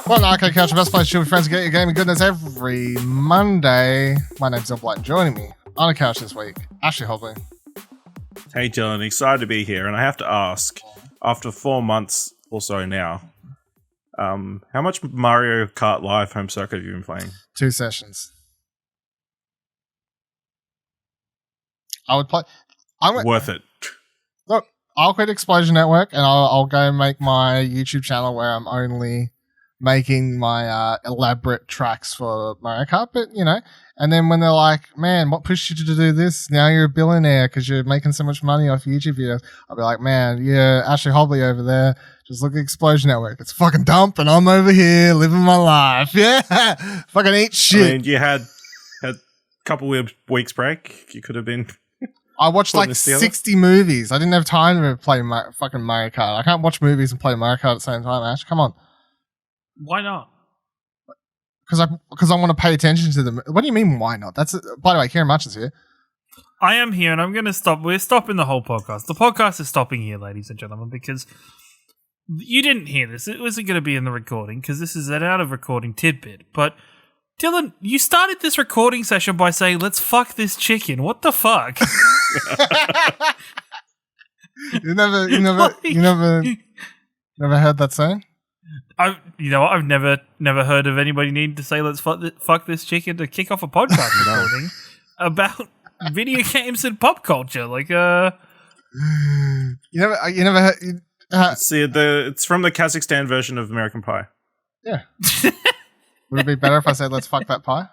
Well, Arcade Couch, the best place to chill with friends and get your gaming goodness every Monday. My name's Geoff Keighley, and joining me on the couch this week, Ashley Hobley. Hey Dylan, excited to be here, and I have to ask, after 4 months or so now, how much Mario Kart Live Home Circuit have you been playing? 2 sessions. I would play... Worth it. Look, I'll quit Explosion Network, and I'll go make my YouTube channel where I'm only making my elaborate tracks for Mario Kart, but, you know, and then when they're like, man, what pushed you to do this? Now you're a billionaire because you're making so much money off YouTube videos. I'll be like, man, yeah, Ashley Hobley over there, just look at Explosion Network. It's fucking dump, and I'm over here living my life. Yeah, fucking eat shit. I mean, you had a couple of weeks break. You could have been... I watched like 60 movies. I didn't have time to play fucking Mario Kart. I can't watch movies and play Mario Kart at the same time, Ash. Come on. Why not? Because I want to pay attention to them. What do you mean, why not? That's by the way, Kieran Much is here. I am here, and I'm going to stop. We're stopping the whole podcast. The podcast is stopping here, ladies and gentlemen, because you didn't hear this. It wasn't going to be in the recording because this is an out of recording tidbit. But Dylan, you started this recording session by saying, "Let's fuck this chicken." What the fuck? you never heard that saying? I've never heard of anybody needing to say "Let's fuck this chicken" to kick off a podcast recording about video games and pop culture. Like, you never heard. It's from the Kazakhstan version of American Pie. Yeah. Would it be better if I said, "Let's fuck that pie"?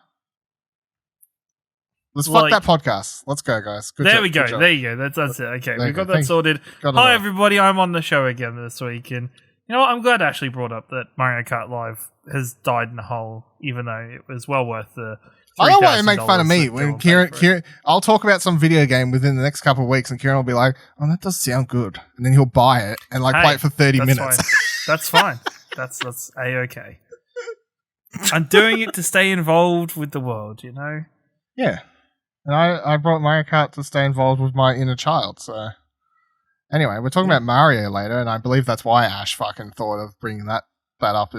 Let's fuck that podcast. Let's go, guys. Good job, we go. good job. There you go. That's it. Okay, we've got that sorted. Got Hi, everybody. I'm on the show again this week, and you know what? I'm glad Ashley brought up that Mario Kart Live has died in a hole, even though it was well worth the. I don't want to make fun of me when Kieran. I'll talk about some video game within the next couple of weeks, and Kieran will be like, "Oh, that does sound good," and then he'll buy it and play it for 30 minutes. Fine. That's fine. That's a-okay. I'm doing it to stay involved with the world, you know? Yeah. And I brought Mario Kart to stay involved with my inner child, so... Anyway, we're talking about Mario later, and I believe that's why Ash fucking thought of bringing that up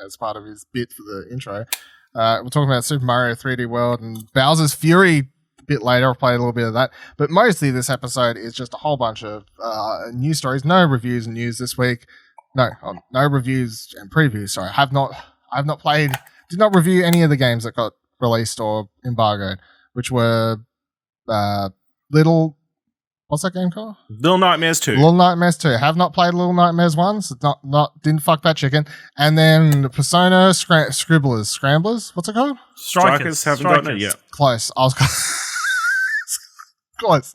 as part of his bit for the intro. We're talking about Super Mario 3D World and Bowser's Fury a bit later. I'll play a little bit of that. But mostly this episode is just a whole bunch of news stories. No reviews and news this week. No reviews and previews, sorry. Did not review any of the games that got released or embargoed, which were what's that game called? Little Nightmares 2. Little Nightmares 2. Have not played Little Nightmares 1, so didn't fuck that chicken. And then Persona Scramblers. What's it called? Strikers haven't gotten it yet. Close. I was close.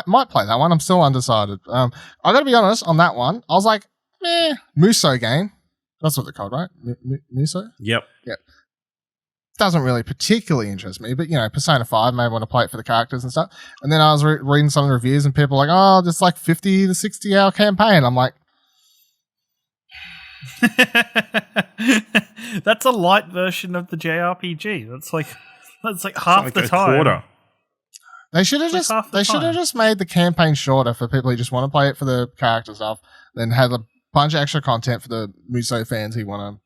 Might play that one. I'm still undecided. I gotta be honest on that one. I was like, Muso game. That's what they're called, right? Muso? Yep. Doesn't really particularly interest me, but, you know, Persona 5, maybe want to play it for the characters and stuff. And then I was reading some of the reviews, and people were like, oh, just like 50 to 60 hour campaign. I'm like... That's a light version of the JRPG. That's like half the time. Quarter. They should have just made the campaign shorter for people who just want to play it for the character stuff, then have a bunch of extra content for the Muso fans who want to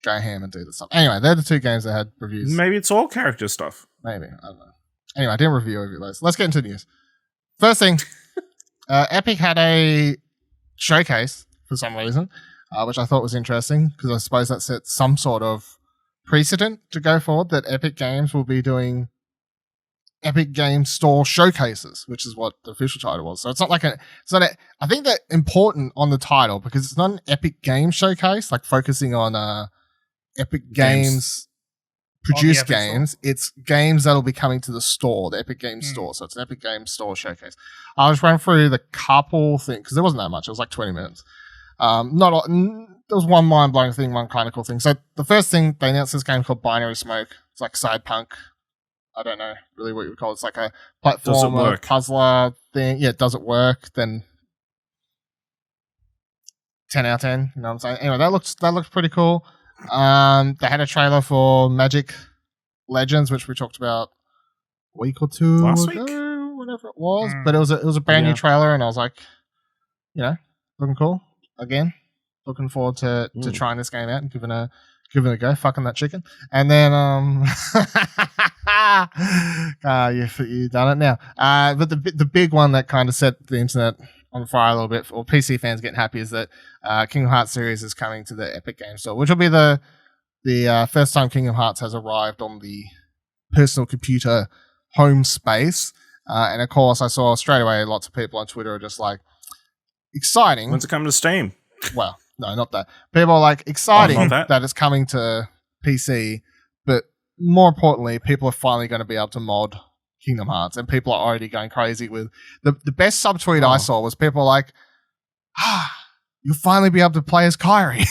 go ham and do the stuff. Anyway, they're the 2 games that had reviews. Maybe it's all character stuff. Maybe. I don't know. Anyway, I didn't review those. Let's get into the news. First thing, Epic had a showcase for some reason, which I thought was interesting because I suppose that sets some sort of precedent to go forward that Epic Games will be doing Epic Games Store showcases, which is what the official title was. So it's not I think that important on the title because it's not an Epic Games showcase, like focusing on Epic Games produced games. It's games that'll be coming to the store, the Epic Games Store. So it's an Epic Games Store showcase. I was running through the couple things because there wasn't that much. It was like 20 minutes. There was one mind-blowing thing, one kind of cool thing. So the first thing, they announced this game called Binary Smoke. It's like Cyberpunk. I don't know really what you would call it. It's like a platformer, puzzler thing. Yeah, does it work? Then 10 out of 10. You know what I'm saying? Anyway, that looks pretty cool. They had a trailer for Magic Legends, which we talked about a week or two last ago, week, whatever it was. But it was a brand new trailer, and I was like, you know, looking cool again. looking forward to trying this game out and giving it a go, fucking that chicken. And then you've done it now. But the big one that kind of set the internet on fire a little bit, or PC fans getting happy, is that Kingdom Hearts series is coming to the Epic Games Store, which will be the first time Kingdom Hearts has arrived on the personal computer home space. And of course, I saw straight away lots of people on Twitter are just like, exciting. When's it coming to Steam? Well, no, not that. People are like, exciting that it's coming to PC, but more importantly, people are finally going to be able to mod Kingdom Hearts, and people are already going crazy with the best subtweet I saw was people like, you'll finally be able to play as Kyrie.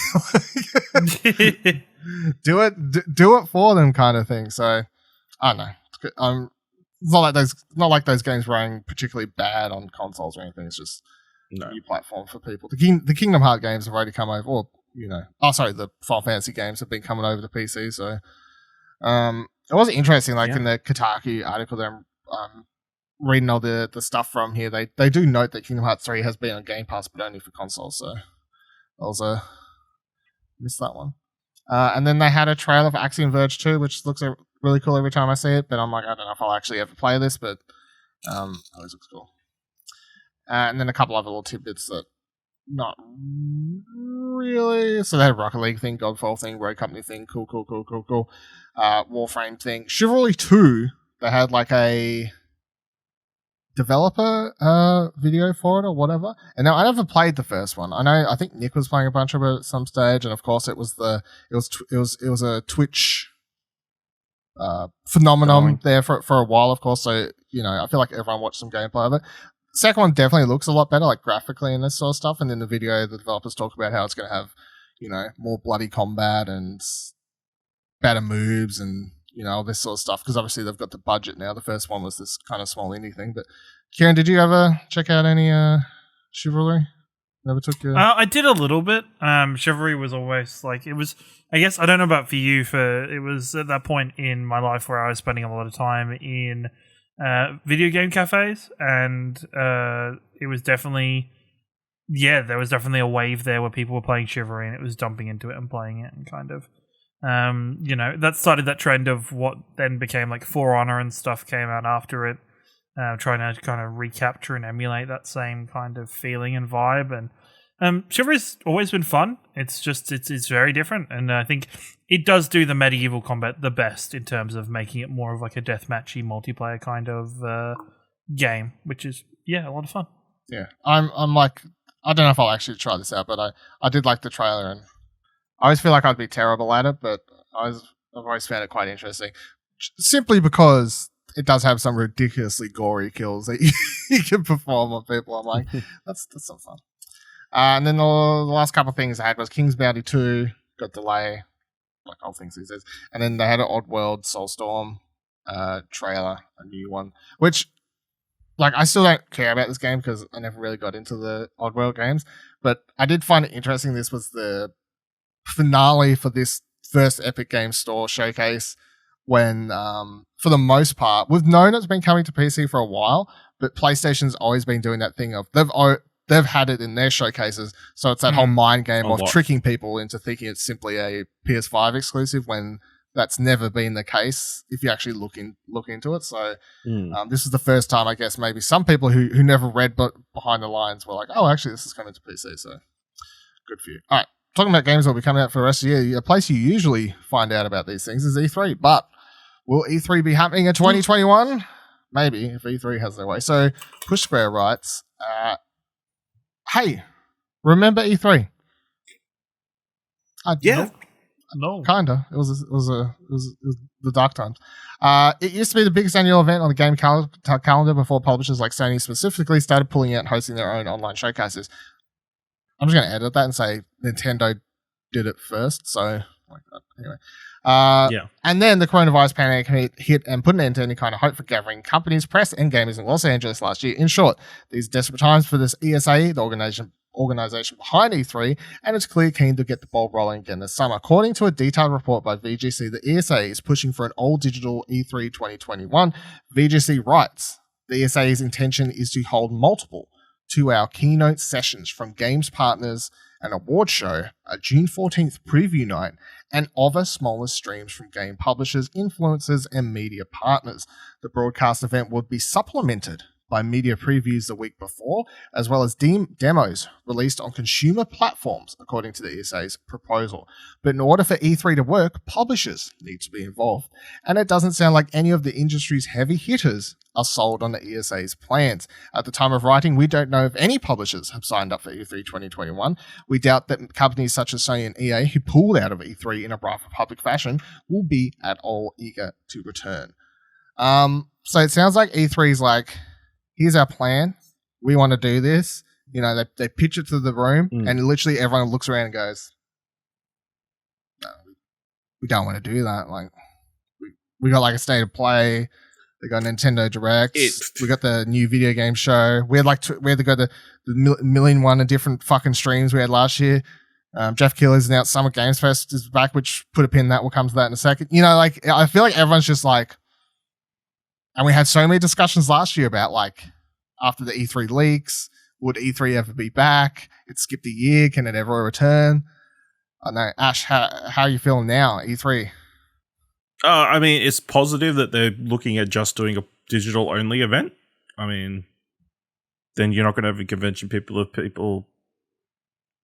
do it for them, kind of thing. So I don't know. It's not like those games running particularly bad on consoles or anything. It's just a new platform for people. The Kingdom Hearts games have already come over, or the Final Fantasy games have been coming over to PC. So it was interesting. Like in the Kotaku article, that I'm reading all the stuff from here. They do note that Kingdom Hearts 3 has been on Game Pass, but only for consoles. So I was missed that one. And then they had a trailer for Axiom Verge 2, which looks really cool every time I see it. But I'm like, I don't know if I'll actually ever play this, but always looks cool. And then a couple other little tidbits that not really. So they had a Rocket League thing, Godfall thing, Road Company thing, cool. Warframe thing. Chivalry 2, they had like a developer video for it or whatever. And now I never played the first one. I think Nick was playing a bunch of it at some stage, and of course it was a Twitch phenomenon there for a while, of course. So I feel like everyone watched some gameplay of it. Second one definitely looks a lot better, like graphically and this sort of stuff. And in the video, the developers talk about how it's going to have, more bloody combat and better moves and, all this sort of stuff. Because obviously they've got the budget now. The first one was this kind of small indie thing. But Kieran, did you ever check out any Chivalry? Never took your... I did a little bit. Chivalry was always like, it was, I guess, I don't know about for you, it was at that point in my life where I was spending a lot of time in video game cafes, and it was definitely, there was definitely a wave there where people were playing Chivalry, and it was dumping into it and playing it, and kind of, that started that trend of what then became like For Honor and stuff came out after it, trying to kind of recapture and emulate that same kind of feeling and vibe. And Chivalry's always been fun. It's just it's very different, and I think it does do the medieval combat the best in terms of making it more of like a deathmatchy multiplayer kind of game, which is a lot of fun. Yeah, I'm like, I don't know if I'll actually try this out, but I did like the trailer, and I always feel like I'd be terrible at it, but I've always found it quite interesting, simply because it does have some ridiculously gory kills that you can perform on people. I'm like, that's some fun. And then the last couple of things I had was King's Bounty 2 got delay, like all things these days. And then they had an Oddworld Soulstorm trailer, a new one, which, like, I still don't care about this game because I never really got into the Oddworld games. But I did find it interesting. This was the finale for this first Epic Games Store showcase when, for the most part, we've known it's been coming to PC for a while, but PlayStation's always been doing that thing of they've had it in their showcases, so it's that whole mind game of tricking people into thinking it's simply a PS5 exclusive when that's never been the case if you actually look into it. So this is the first time, I guess, maybe some people who never read but behind the lines were like, oh, actually, this is coming to PC, so good for you. All right, talking about games that will be coming out for the rest of the year, a place you usually find out about these things is E3, but will E3 be happening in 2021? Maybe, if E3 has their way. So Push Square writes... hey, remember E3? No. Kinda. It was the dark times. It used to be the biggest annual event on the game calendar before publishers like Sony specifically started pulling out and hosting their own online showcases. I'm just going to edit that and say Nintendo did it first. So, like that. Anyway. And then the coronavirus pandemic hit and put an end to any kind of hope for gathering companies, press, and gamers in Los Angeles last year. In short, these desperate times for this ESA, the organization behind E3, and it's clear keen to get the ball rolling again this summer. According to a detailed report by VGC, the ESA is pushing for an all-digital E3 2021. VGC writes, the ESA's intention is to hold multiple 2-hour keynote sessions from games partners an award show, a June 14th preview night, and other smaller streams from game publishers, influencers, and media partners. The broadcast event would be supplemented by media previews the week before, as well as demos released on consumer platforms, according to the ESA's proposal. But in order for E3 to work, publishers need to be involved. And it doesn't sound like any of the industry's heavy hitters are sold on the ESA's plans. At the time of writing, we don't know if any publishers have signed up for E3 2021. We doubt that companies such as Sony and EA, who pulled out of E3 in a rather public fashion, will be at all eager to return. So it sounds like E3's like, here's our plan. We want to do this. You know, they pitch it to the room, and literally everyone looks around and goes, no, we don't want to do that. Like, we got like a state of play. They got Nintendo Direct. We got the new video game show. We had we had to go to the million one and different fucking streams we had last year. Geoff Keighley's announced Summer Games Fest is back, which put a pin in that. We'll come to that in a second. You know, like, I feel like everyone's just like, and we had so many discussions last year about, like, after the E3 leaks, would E3 ever be back? It skipped a year. Can it ever return? I know. Ash, how are you feeling now, E3? I mean, it's positive that they're looking at just doing a digital-only event. I mean, then you're not going to have a convention of people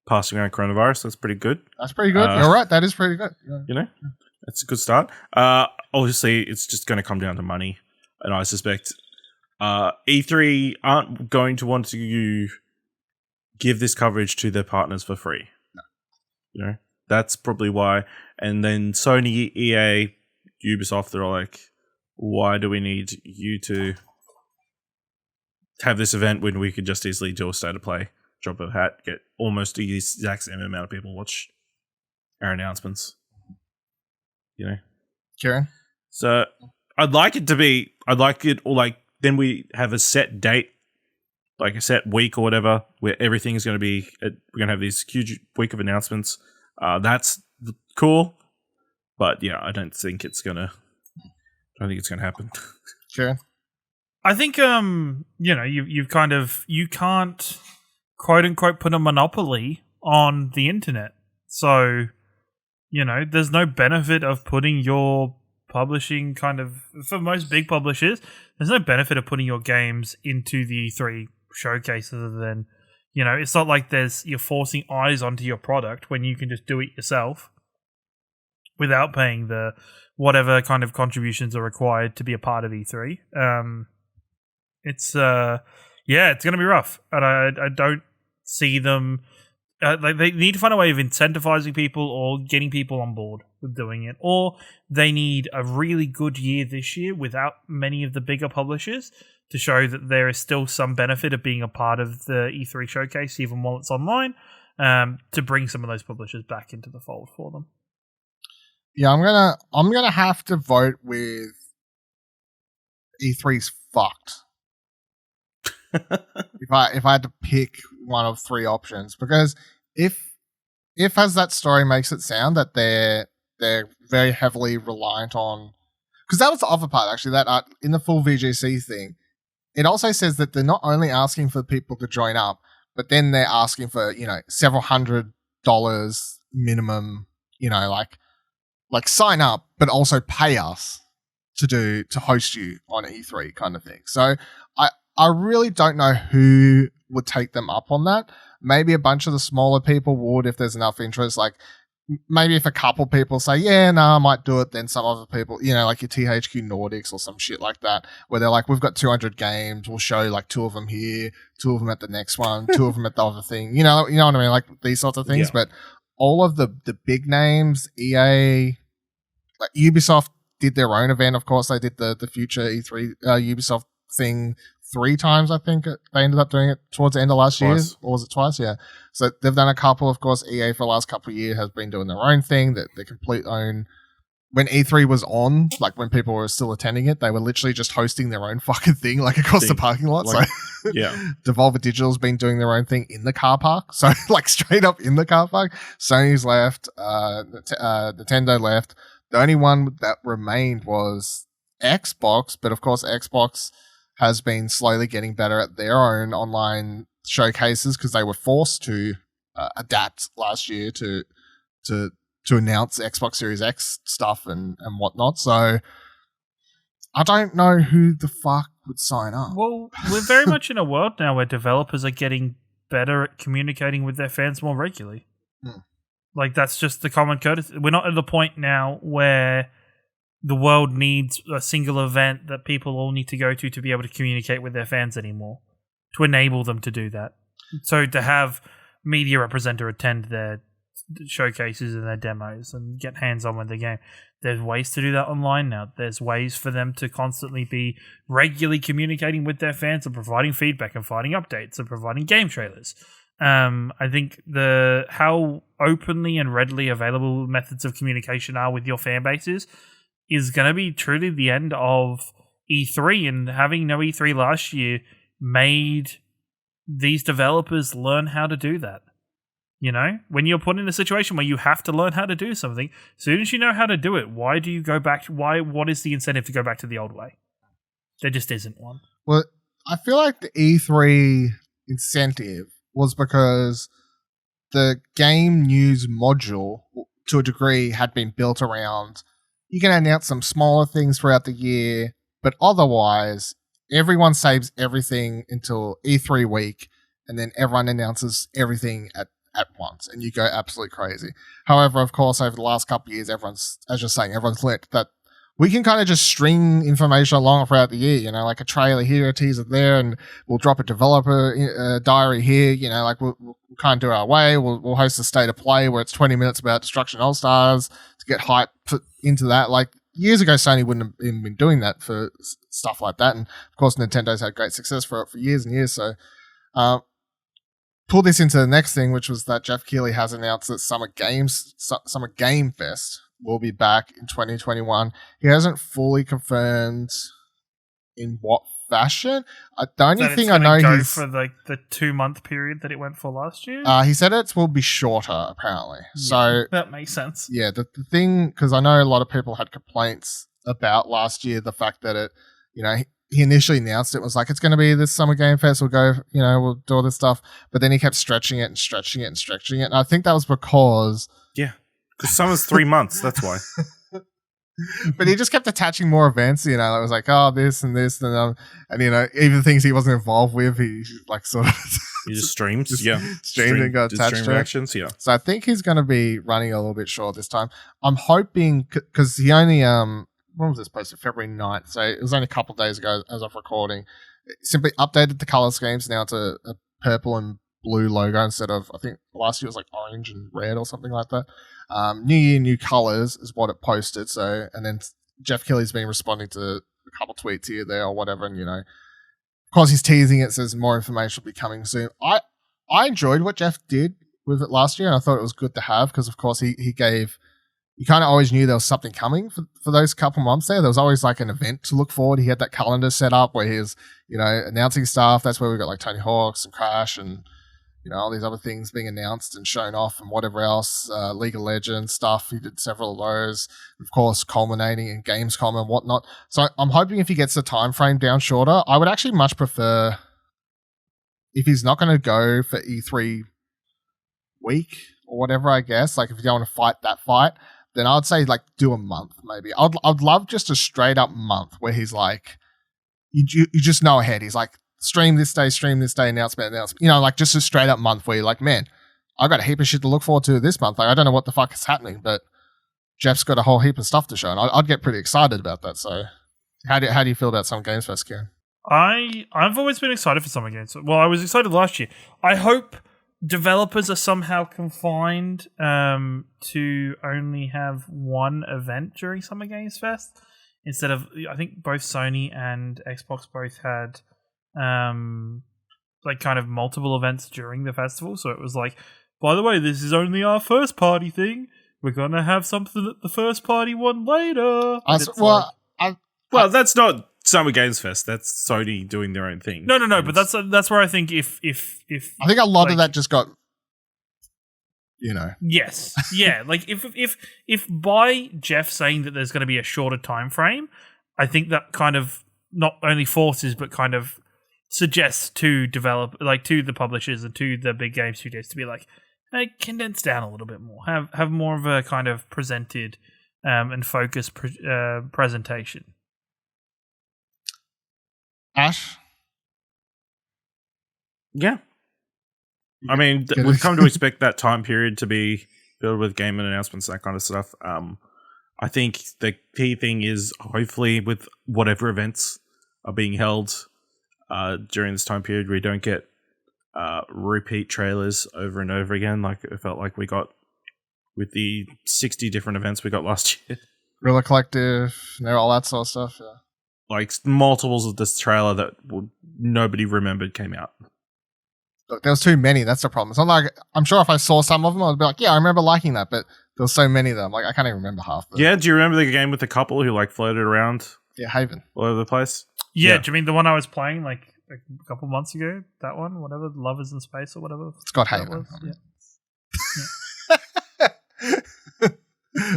passing around coronavirus. That's pretty good. That's pretty good. You're right. That is pretty good. Yeah. You know, that's a good start. Obviously, it's just going to come down to money. And I suspect E3 aren't going to want to give this coverage to their partners for free. No. You know, that's probably why. And then Sony, EA, Ubisoft, they're all like, why do we need you to have this event when we could just easily do a state of play, drop a hat, get almost the exact same amount of people watch our announcements? You know? Kieran? So I'd like it, or like, then we have a set date, like a set week or whatever, where everything is going to be, we're going to have this huge week of announcements. That's cool. But yeah, I don't think it's going to happen. Kieran? I think, you know, you can't quote unquote put a monopoly on the internet. So, you know, there's no benefit of putting your publishing kind of, for most big publishers, there's no benefit of putting your games into the E3 showcase other than, you know, it's not like you're forcing eyes onto your product when you can just do it yourself without paying the whatever kind of contributions are required to be a part of E3. It's going to be rough, and I don't see them. Like, they need to find a way of incentivizing people or getting people on board with doing it, or they need a really good year this year without many of the bigger publishers to show that there is still some benefit of being a part of the E3 showcase, even while it's online, to bring some of those publishers back into the fold for them. Yeah, I'm gonna have to vote with E3's fucked. if I had to pick one of three options, because if as that story makes it sound that they're very heavily reliant on, because that was the other part actually, that in the full VGC thing, it also says that they're not only asking for people to join up, but then they're asking for, you know, several $100 minimum, you know, like sign up, but also pay us to host you on E3 kind of thing. So I really don't know who would take them up on that. Maybe a bunch of the smaller people would if there's enough interest. Like, maybe if a couple people say, yeah, no, I might do it, then some other people, you know, like your THQ Nordics or some shit like that, where they're like, we've got 200 games, we'll show like 2 of them here, 2 of them at the next one, 2 of them at the other thing. You know what I mean? Like these sorts of things. Yeah. But all of the big names, EA, like Ubisoft did their own event, of course. They did the future E3 Ubisoft thing 3 times, I think. They ended up doing it towards the end of last year. Or was it twice? Yeah. So they've done a couple. Of course, EA for the last couple of years has been doing their own thing, their complete own. When E3 was on, like when people were still attending it, they were literally just hosting their own fucking thing, like across the parking lot. Like, so yeah. Devolver Digital's been doing their own thing in the car park. So like straight up in the car park. Sony's left, Nintendo left. The only one that remained was Xbox, but of course Xbox has been slowly getting better at their own online showcases because they were forced to adapt last year to announce Xbox Series X stuff and whatnot. So I don't know who the fuck would sign up. Well, we're very much in a world now where developers are getting better at communicating with their fans more regularly. Like, that's just the common courtesy. We're not at the point now where the world needs a single event that people all need to go to be able to communicate with their fans anymore, to enable them to do that. So to have media representative attend their showcases and their demos and get hands-on with the game, there's ways to do that online now. There's ways for them to constantly be regularly communicating with their fans and providing feedback and providing updates and providing game trailers. I think how openly and readily available methods of communication are with your fan bases is going to be truly the end of E3, and having no E3 last year made these developers learn how to do that. You know, when you're put in a situation where you have to learn how to do something, as soon as you know how to do it, why do you go back? What is the incentive to go back to the old way? There just isn't one. Well, I feel like the E3 incentive was because the game news module, to a degree, had been built around, you can announce some smaller things throughout the year, but otherwise, everyone saves everything until E3 week, and then everyone announces everything at once, and you go absolutely crazy. However, of course, over the last couple of years, everyone's, as you're saying, everyone's learnt that we can kind of just string information along throughout the year, you know, like a trailer here, a teaser there, and we'll drop a developer diary here, you know, like we'll kind of do it our way. We'll host a state of play where it's 20 minutes about Destruction All-Stars to get hype put into that. Like, years ago, Sony wouldn't have even been doing that for stuff like that. And, of course, Nintendo's had great success for it for years and years. So, pull this into the next thing, which was that Geoff Keighley has announced that Summer Game Fest will be back in 2021. He hasn't fully confirmed in what fashion. The only thing I know go for like the 2-month period that it went for last year. He said it will be shorter, apparently. Yeah, so that makes sense. Yeah, the thing, because I know a lot of people had complaints about last year, the fact that it, you know, he initially announced it was like, it's going to be this Summer Game Fest, we'll go, you know, we'll do all this stuff, but then he kept stretching it and stretching it and stretching it, and I think that was because summer's 3 months, that's why. But he just kept attaching more events, you know, it was like, oh, this and this, and you know, even things he wasn't involved with, he like sort of he just streamed, streamed and got attached to reactions, yeah. So I think he's going to be running a little bit short this time. I'm hoping, because he only when was this posted? February 9th. So it was only a couple of days ago as of recording. It simply updated the color schemes. Now it's a purple and blue logo instead of, I think last year it was like orange and red or something like that. New year, new colors is what it posted. So, and then Geoff Keighley's been responding to a couple tweets here, there, or whatever. And, you know, of course he's teasing it, says more information will be coming soon. I enjoyed what Geoff did with it last year, and I thought it was good to have because, of course, he gave. You kind of always knew there was something coming for those couple months there. There was always like an event to look forward. He had that calendar set up where he was, you know, announcing stuff. That's where we got like Tony Hawk's and Crash and, you know, all these other things being announced and shown off and whatever else. League of Legends stuff. He did several of those. Of course, culminating in Gamescom and whatnot. So I'm hoping if he gets the time frame down shorter, I would actually much prefer if he's not going to go for E3 week or whatever, I guess. Like if you don't want to fight that fight, then I'd say like do a month maybe. I'd love just a straight up month where he's like, you just know ahead. He's like, stream this day, announcement. You know, like just a straight up month where you're like, man, I got a heap of shit to look forward to this month. Like I don't know what the fuck is happening, but Jeff's got a whole heap of stuff to show, and I'd get pretty excited about that. So, how do you feel about Summer Games Fest, Kieran? I've always been excited for Summer Games. Well, I was excited last year. I hope developers are somehow confined to only have one event during Summer Games Fest instead of, I think both Sony and Xbox both had like kind of multiple events during the festival. So it was like, by the way, this is only our first party thing. We're gonna have something at the first party one later. Well, that's not Summer Games Fest. That's Sony doing their own thing. No. But that's where I think if I think a lot of that just got, you know. Yes, yeah. Like if by Geoff saying that there's going to be a shorter time frame, I think that kind of not only forces but kind of suggests to develop, like to the publishers and to the big game studios to be like, condense down a little bit more. Have more of a kind of presented and focused presentation. Ash? Yeah. I mean, we've come to expect that time period to be filled with game announcements, that kind of stuff. I think the key thing is hopefully with whatever events are being held during this time period, we don't get repeat trailers over and over again like it felt like we got with the 60 different events we got last year. Guerrilla Collective, all that sort of stuff, yeah. Like multiples of this trailer that nobody remembered came out. Look, there was too many. That's the problem. It's not like I'm sure if I saw some of them, I'd be like, yeah, I remember liking that, but there was so many of them. Like I can't even remember half. Of them. Yeah, do you remember the game with the couple who like floated around? Yeah, Haven all over the place. Yeah, do you mean the one I was playing like a couple months ago? That one, whatever, Lovers in Space or whatever. It's got Haven. Yeah.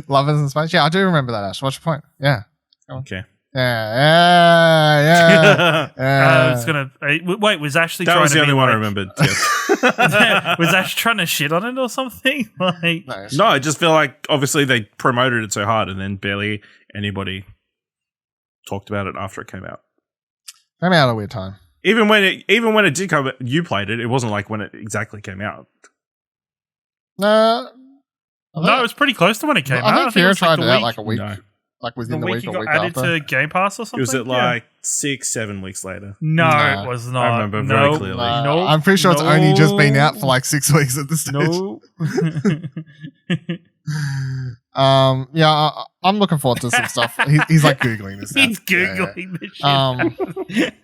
Lovers in Space. Yeah, I do remember that. Ash, what's your point? Yeah. Okay. Yeah. I was gonna wait. Was Ashley? That trying was the to only be one I like, remembered. Was Ash trying to shit on it or something? Like, No, I just feel like obviously they promoted it so hard, and then barely anybody talked about it after it came out. I'm out of a weird time. Even when it did come, you played it. It wasn't like when it exactly came out. No, it was pretty close to when it came out. I think Kira tried it it out like a week. No. Like within the week it or got week added after. to Game Pass or something. Was it like 6-7 weeks later? No, No. it was not. I remember very clearly. No, I'm pretty sure it's only just been out for like 6 weeks at this stage. No. Yeah, I'm looking forward to some stuff. He's like Googling this now. He's Googling this shit.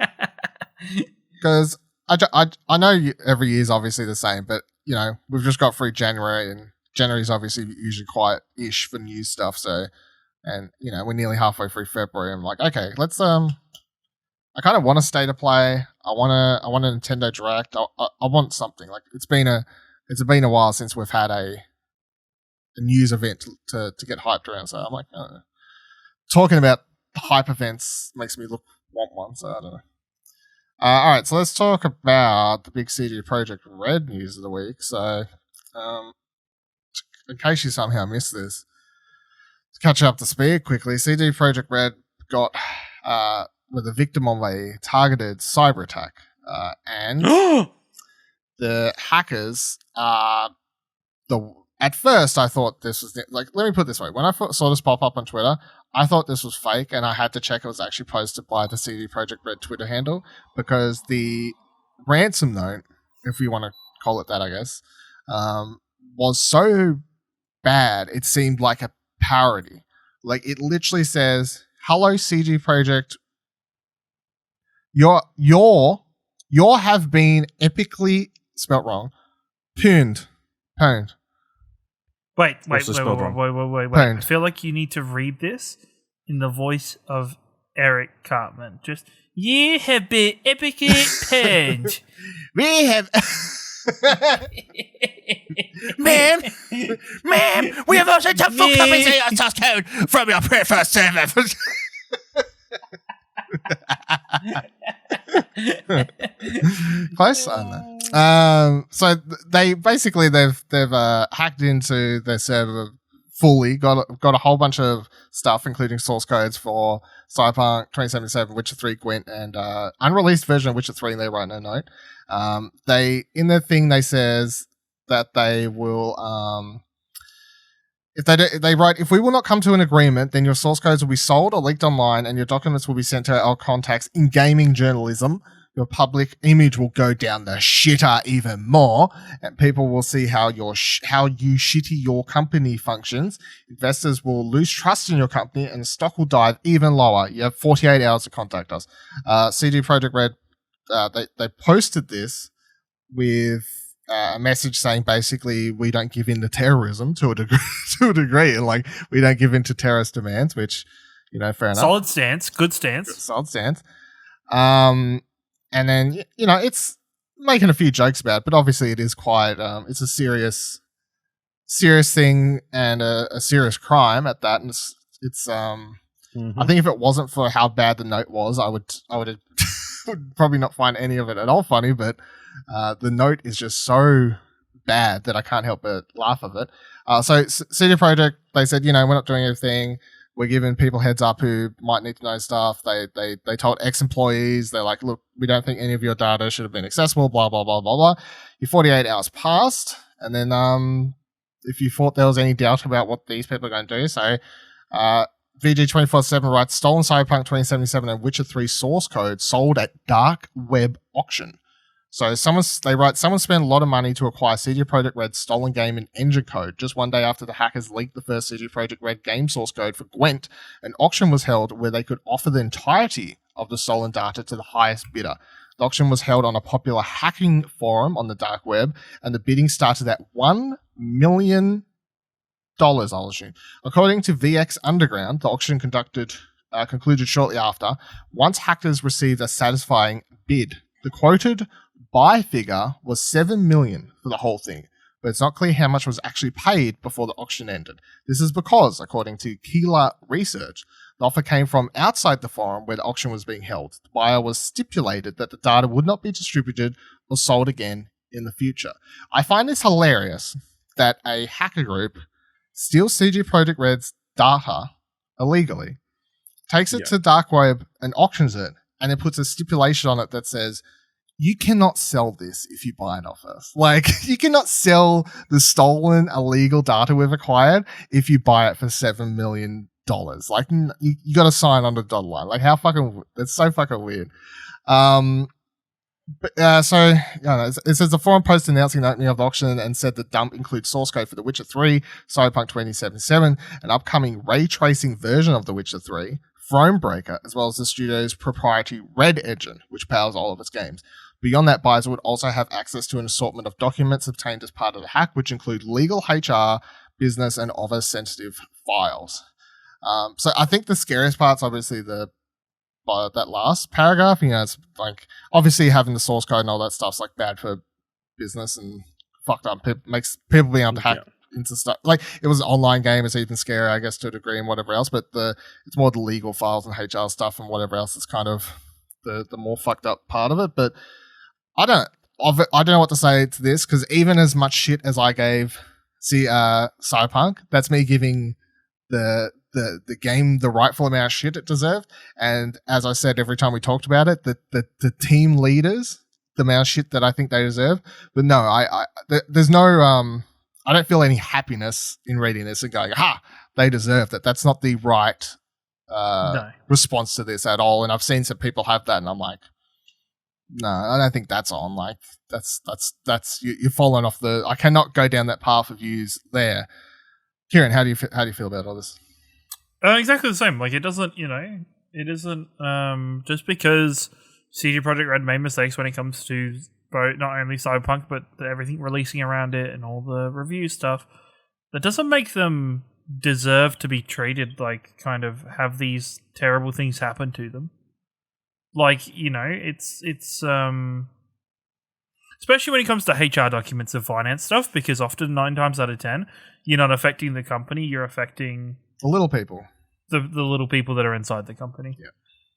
Because I know every year is obviously the same, but you know we've just got through January, and January is obviously usually quiet-ish for news stuff. So, and you know we're nearly halfway through February. I'm like, okay, let's I kind of want a state of play. I want a Nintendo Direct. I want something. Like it's been a while since we've had a news event to get hyped around. So I'm like, I don't know. Talking about hype events makes me want one. So I don't know. All right, so let's talk about the big CD Projekt Red news of the week. So, in case you somehow missed this, to catch up to speed quickly, CD Projekt Red were the victim of a targeted cyber attack, and the hackers At first, I thought this was like. Let me put it this way: when I saw this pop up on Twitter, I thought this was fake, and I had to check it was actually posted by the CD Projekt Red Twitter handle because the ransom note, if you want to call it that, I guess, was so bad it seemed like a parody. Like it literally says, "Hello, CD Projekt. Your have been epically spelt wrong, pwned." Wait. I feel like you need to read this in the voice of Eric Cartman. Just, you have been epically pwned. We have... Ma'am, we have also some full copies of your source code from your preferred server. Close, I don't know. So they've hacked into their server fully. Got a whole bunch of stuff, including source codes for Cyberpunk 2077, Witcher 3, Gwent, and unreleased version of Witcher 3. And they write a note. In their thing they says that they will they write, if we will not come to an agreement, then your source codes will be sold or leaked online, and your documents will be sent to our contacts in gaming journalism. Your public image will go down the shitter even more, and people will see how you shitty your company functions. Investors will lose trust in your company, and the stock will dive even lower. You have 48 hours to contact us. CD Projekt Red, they posted this with a message saying basically we don't give in to terrorism to a degree, and like we don't give in to terrorist demands, which, you know, fair enough. Solid stance, good stance. Solid stance. And then, you know, it's making a few jokes about it, but obviously it is quite, it's a serious thing and a serious crime at that. And it's I think if it wasn't for how bad the note was, I would would probably not find any of it at all funny, but the note is just so bad that I can't help but laugh at it. So CD Projekt, they said, we're not doing anything. We're giving people heads up who might need to know stuff. They told ex-employees, they're like, look, we don't think any of your data should have been accessible, blah, blah, blah, blah, blah. Your 48 hours passed. And then if you thought there was any doubt about what these people are going to do, so VG247 writes, stolen Cyberpunk 2077 and Witcher 3 source code sold at dark web auction. So someone spent a lot of money to acquire CD Projekt Red's stolen game and engine code. Just one day after the hackers leaked the first CD Projekt Red game source code for Gwent, an auction was held where they could offer the entirety of the stolen data to the highest bidder. The auction was held on a popular hacking forum on the dark web, and the bidding started at $1 million, I'll assume. According to VX Underground, the auction concluded shortly after, once hackers received a satisfying bid. The quoted buy figure was $7 million for the whole thing, but it's not clear how much was actually paid before the auction ended. This is because, according to Keighley Research, the offer came from outside the forum where the auction was being held. The buyer was stipulated that the data would not be distributed or sold again in the future. I find this hilarious that a hacker group steals CD Projekt Red's data illegally, takes it to dark web and auctions it, and then puts a stipulation on it that says, you cannot sell this if you buy it off us. Like, you cannot sell the stolen illegal data we've acquired if you buy it for $7 million. Like, you got to sign on the dotted line. Like, it's so fucking weird. It says the forum post announcing the opening of the auction and said the dump includes source code for The Witcher 3, Cyberpunk 2077, an upcoming ray tracing version of The Witcher 3, Thronebreaker, as well as the studio's proprietary Red engine, which powers all of its games. Beyond that, buyers would also have access to an assortment of documents obtained as part of the hack, which include legal, HR, business, and other sensitive files. So I think the scariest part's obviously that last paragraph. It's like, obviously having the source code and all that stuff's like bad for business and fucked up. Makes people being able to hack into stuff. Like, it was an online game, it's even scarier, I guess, to a degree and whatever else, but it's more the legal files and HR stuff and whatever else is kind of the more fucked up part of it. But I don't know what to say to this, because even as much shit as I gave Cyberpunk, that's me giving the game the rightful amount of shit it deserved. And as I said every time we talked about it, the team leaders, the amount of shit that I think they deserve. But no, there's no I don't feel any happiness in reading this and going, they deserve that. That's not the right response to this at all. And I've seen some people have that, and I'm like, no, I don't think that's on. Like, that's you're falling off I cannot go down that path of views there. Kieran, how do you feel about all this? Exactly the same. Like, it doesn't, it isn't just because CD Projekt Red made mistakes when it comes to both not only Cyberpunk but everything releasing around it and all the review stuff. That doesn't make them deserve to be treated like, kind of have these terrible things happen to them. Like, it's especially when it comes to HR documents and finance stuff, because often 9 times out of 10, you're not affecting the company, you're affecting the little people, the little people that are inside the company. Yeah,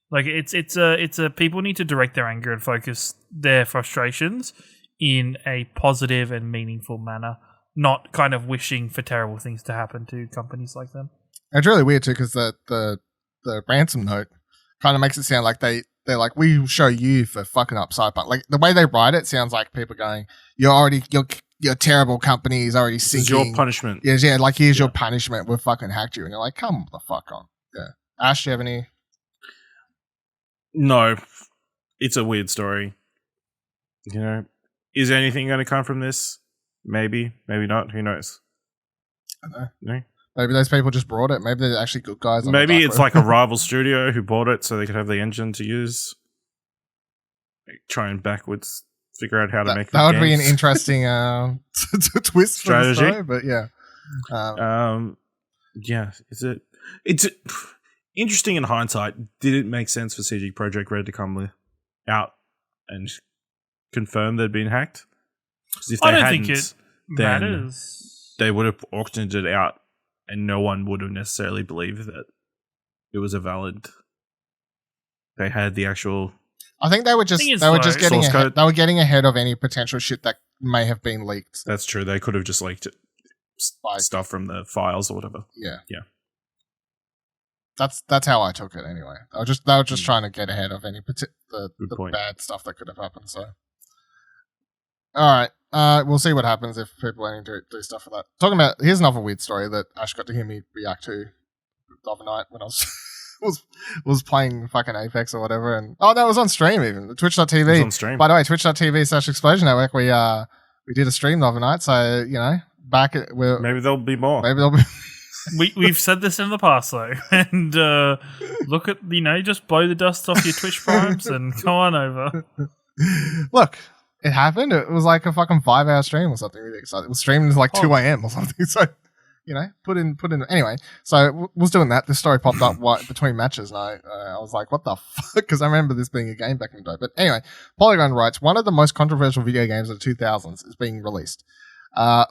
like it's a people need to direct their anger and focus their frustrations in a positive and meaningful manner, not kind of wishing for terrible things to happen to companies like them. It's really weird too, because the ransom note kind of makes it sound like they're like, we will show you for fucking up Cyberpunk. Like, the way they write it sounds like people going, your terrible company is already sinking. This is your punishment. Yeah, like, here's your punishment. We've fucking hacked you. And you're like, come the fuck on. Yeah. Ash, do you have any? No. It's a weird story. Is anything going to come from this? Maybe. Maybe not. Who knows? I don't know. No? Maybe those people just brought it. Maybe they're actually good guys. Maybe it's like a rival studio who bought it so they could have the engine to use. Try and backwards figure out how to make that would games. be an interesting twist for the strategy. story, but yeah. Yeah, it's interesting in hindsight. Did it make sense for CD Projekt Red to come out and confirm they'd been hacked? Because if they I don't hadn't, think it then matters. they would have auctioned it out, and no one would have necessarily believed that it was a valid. They had the actual. I think they were just getting source code. They were getting ahead of any potential shit that may have been leaked. That's true. They could have just leaked it, Like, stuff from the files or whatever. yeah. Yeah. That's how I took it anyway. They were just trying to get ahead of any the point. bad stuff that could have happened. So, all right, we'll see what happens if people are to do stuff for that. Talking about, here's another weird story that Ash got to hear me react to the other night when I was playing fucking Apex or whatever, and that was on stream even. Twitch.tv. It was on stream. By the way, twitch.tv/Explosion Network. We did a stream the other night, so Maybe there'll be more. Maybe there'll be. We've said this in the past though, and look at just blow the dust off your Twitch primes and go on over. Look, it happened. It was like a fucking 5-hour stream or something really exciting. It was streaming like 2 a.m. or something. So, put in. Anyway, so was doing that. This story popped up between matches, and I was like, what the fuck? Because I remember this being a game back in the day. But anyway, Polygon writes, one of the most controversial video games of the 2000s is being released.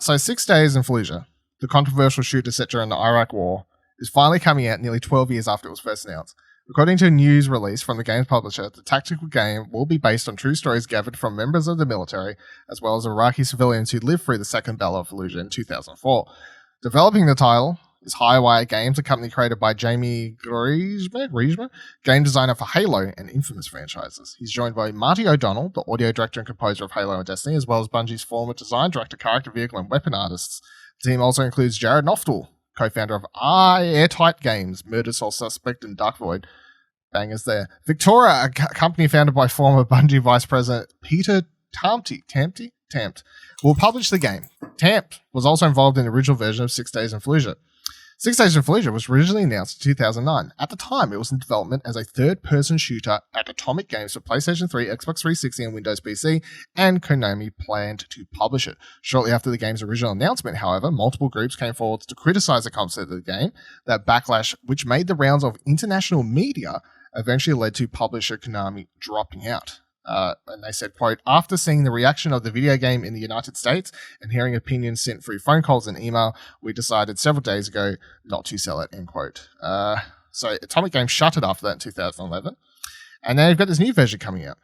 So 6 Days in Fallujah, the controversial shooter set during the Iraq War, is finally coming out nearly 12 years after it was first announced. According to a news release from the game's publisher, the tactical game will be based on true stories gathered from members of the military, as well as Iraqi civilians who lived through the Second Battle of Fallujah in 2004. Developing the title is Highwire Games, a company created by Jamie Griezmann, game designer for Halo and Infamous franchises. He's joined by Marty O'Donnell, the audio director and composer of Halo and Destiny, as well as Bungie's former design director, character vehicle, and weapon artists. The team also includes Jared Noftel, co-founder of Airtight Games, Murder Soul Suspect, and Dark Void. Bangers there. Victoria, a company founded by former Bungie vice president Peter Tampt, will publish the game. Tampt was also involved in the original version of 6 Days in Fallujah. 6 Days in Fallujah was originally announced in 2009. At the time, it was in development as a third-person shooter at Atomic Games for PlayStation 3, Xbox 360, and Windows PC, and Konami planned to publish it. Shortly after the game's original announcement, however, multiple groups came forward to criticize the concept of the game. That backlash, which made the rounds of international media, eventually led to publisher Konami dropping out. And they said, quote, after seeing the reaction of the video game in the United States and hearing opinions sent through phone calls and email, we decided several days ago not to sell it, end quote. So Atomic Games shut it after that in 2011. And then they've got this new version coming out.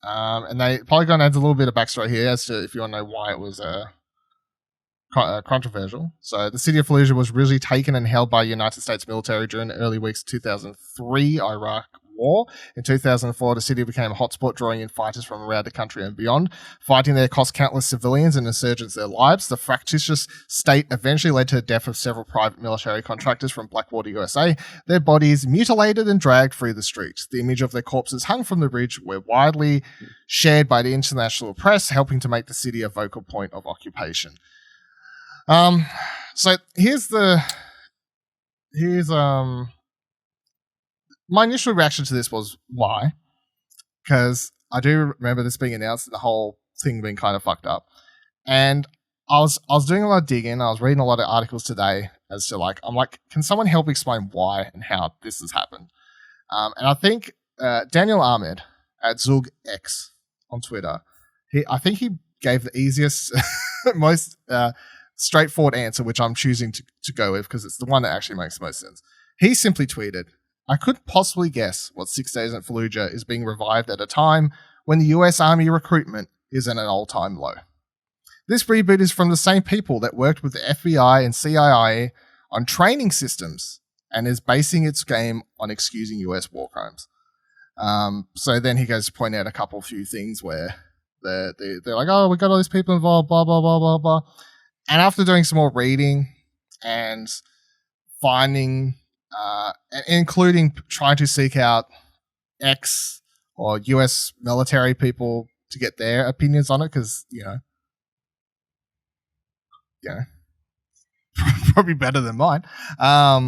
And Polygon adds a little bit of backstory here as to if you want to know why it was controversial. So the city of Fallujah was originally taken and held by the United States military during the early weeks of 2003 Iraq War. In 2004, the city became a hotspot, drawing in fighters from around the country and beyond. Fighting there cost countless civilians and insurgents their lives. The fractious state eventually led to the death of several private military contractors from Blackwater, USA. Their bodies mutilated and dragged through the streets. The image of their corpses hung from the bridge were widely shared by the international press, helping to make the city a focal point of occupation. So here's my initial reaction to this was why? Because I do remember this being announced and the whole thing being kind of fucked up. And I was doing a lot of digging. I was reading a lot of articles today as to I'm like, can someone help explain why and how this has happened? And I think Daniel Ahmed at ZugX on Twitter, I think he gave the easiest, most straightforward answer, which I'm choosing to go with because it's the one that actually makes the most sense. He simply tweeted, I couldn't possibly guess what 6 Days in Fallujah is being revived at a time when the US Army recruitment is at an all-time low. This reboot is from the same people that worked with the FBI and CIA on training systems and is basing its game on excusing US war crimes. So then he goes to point out a few things where they're like, oh, we got all these people involved, blah, blah, blah, blah, blah. And after doing some more reading and finding... including trying to seek out ex or US military people to get their opinions on it, because probably better than mine. A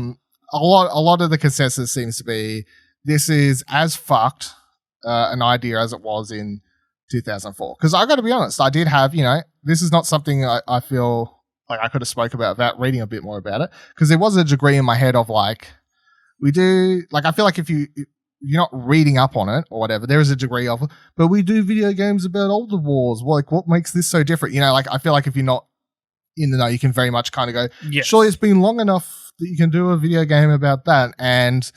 lot of the consensus seems to be this is as fucked an idea as it was in 2004. Because I got to be honest, I did have this is not something I feel like I could have spoke about without reading a bit more about it, because there was a degree in my head of we do, I feel like if you're not reading up on it or whatever, there is a degree of, but we do video games about older wars. What makes this so different? I feel like if you're not in the know, you can very much kind of go, yes. Surely it's been long enough that you can do a video game about that. And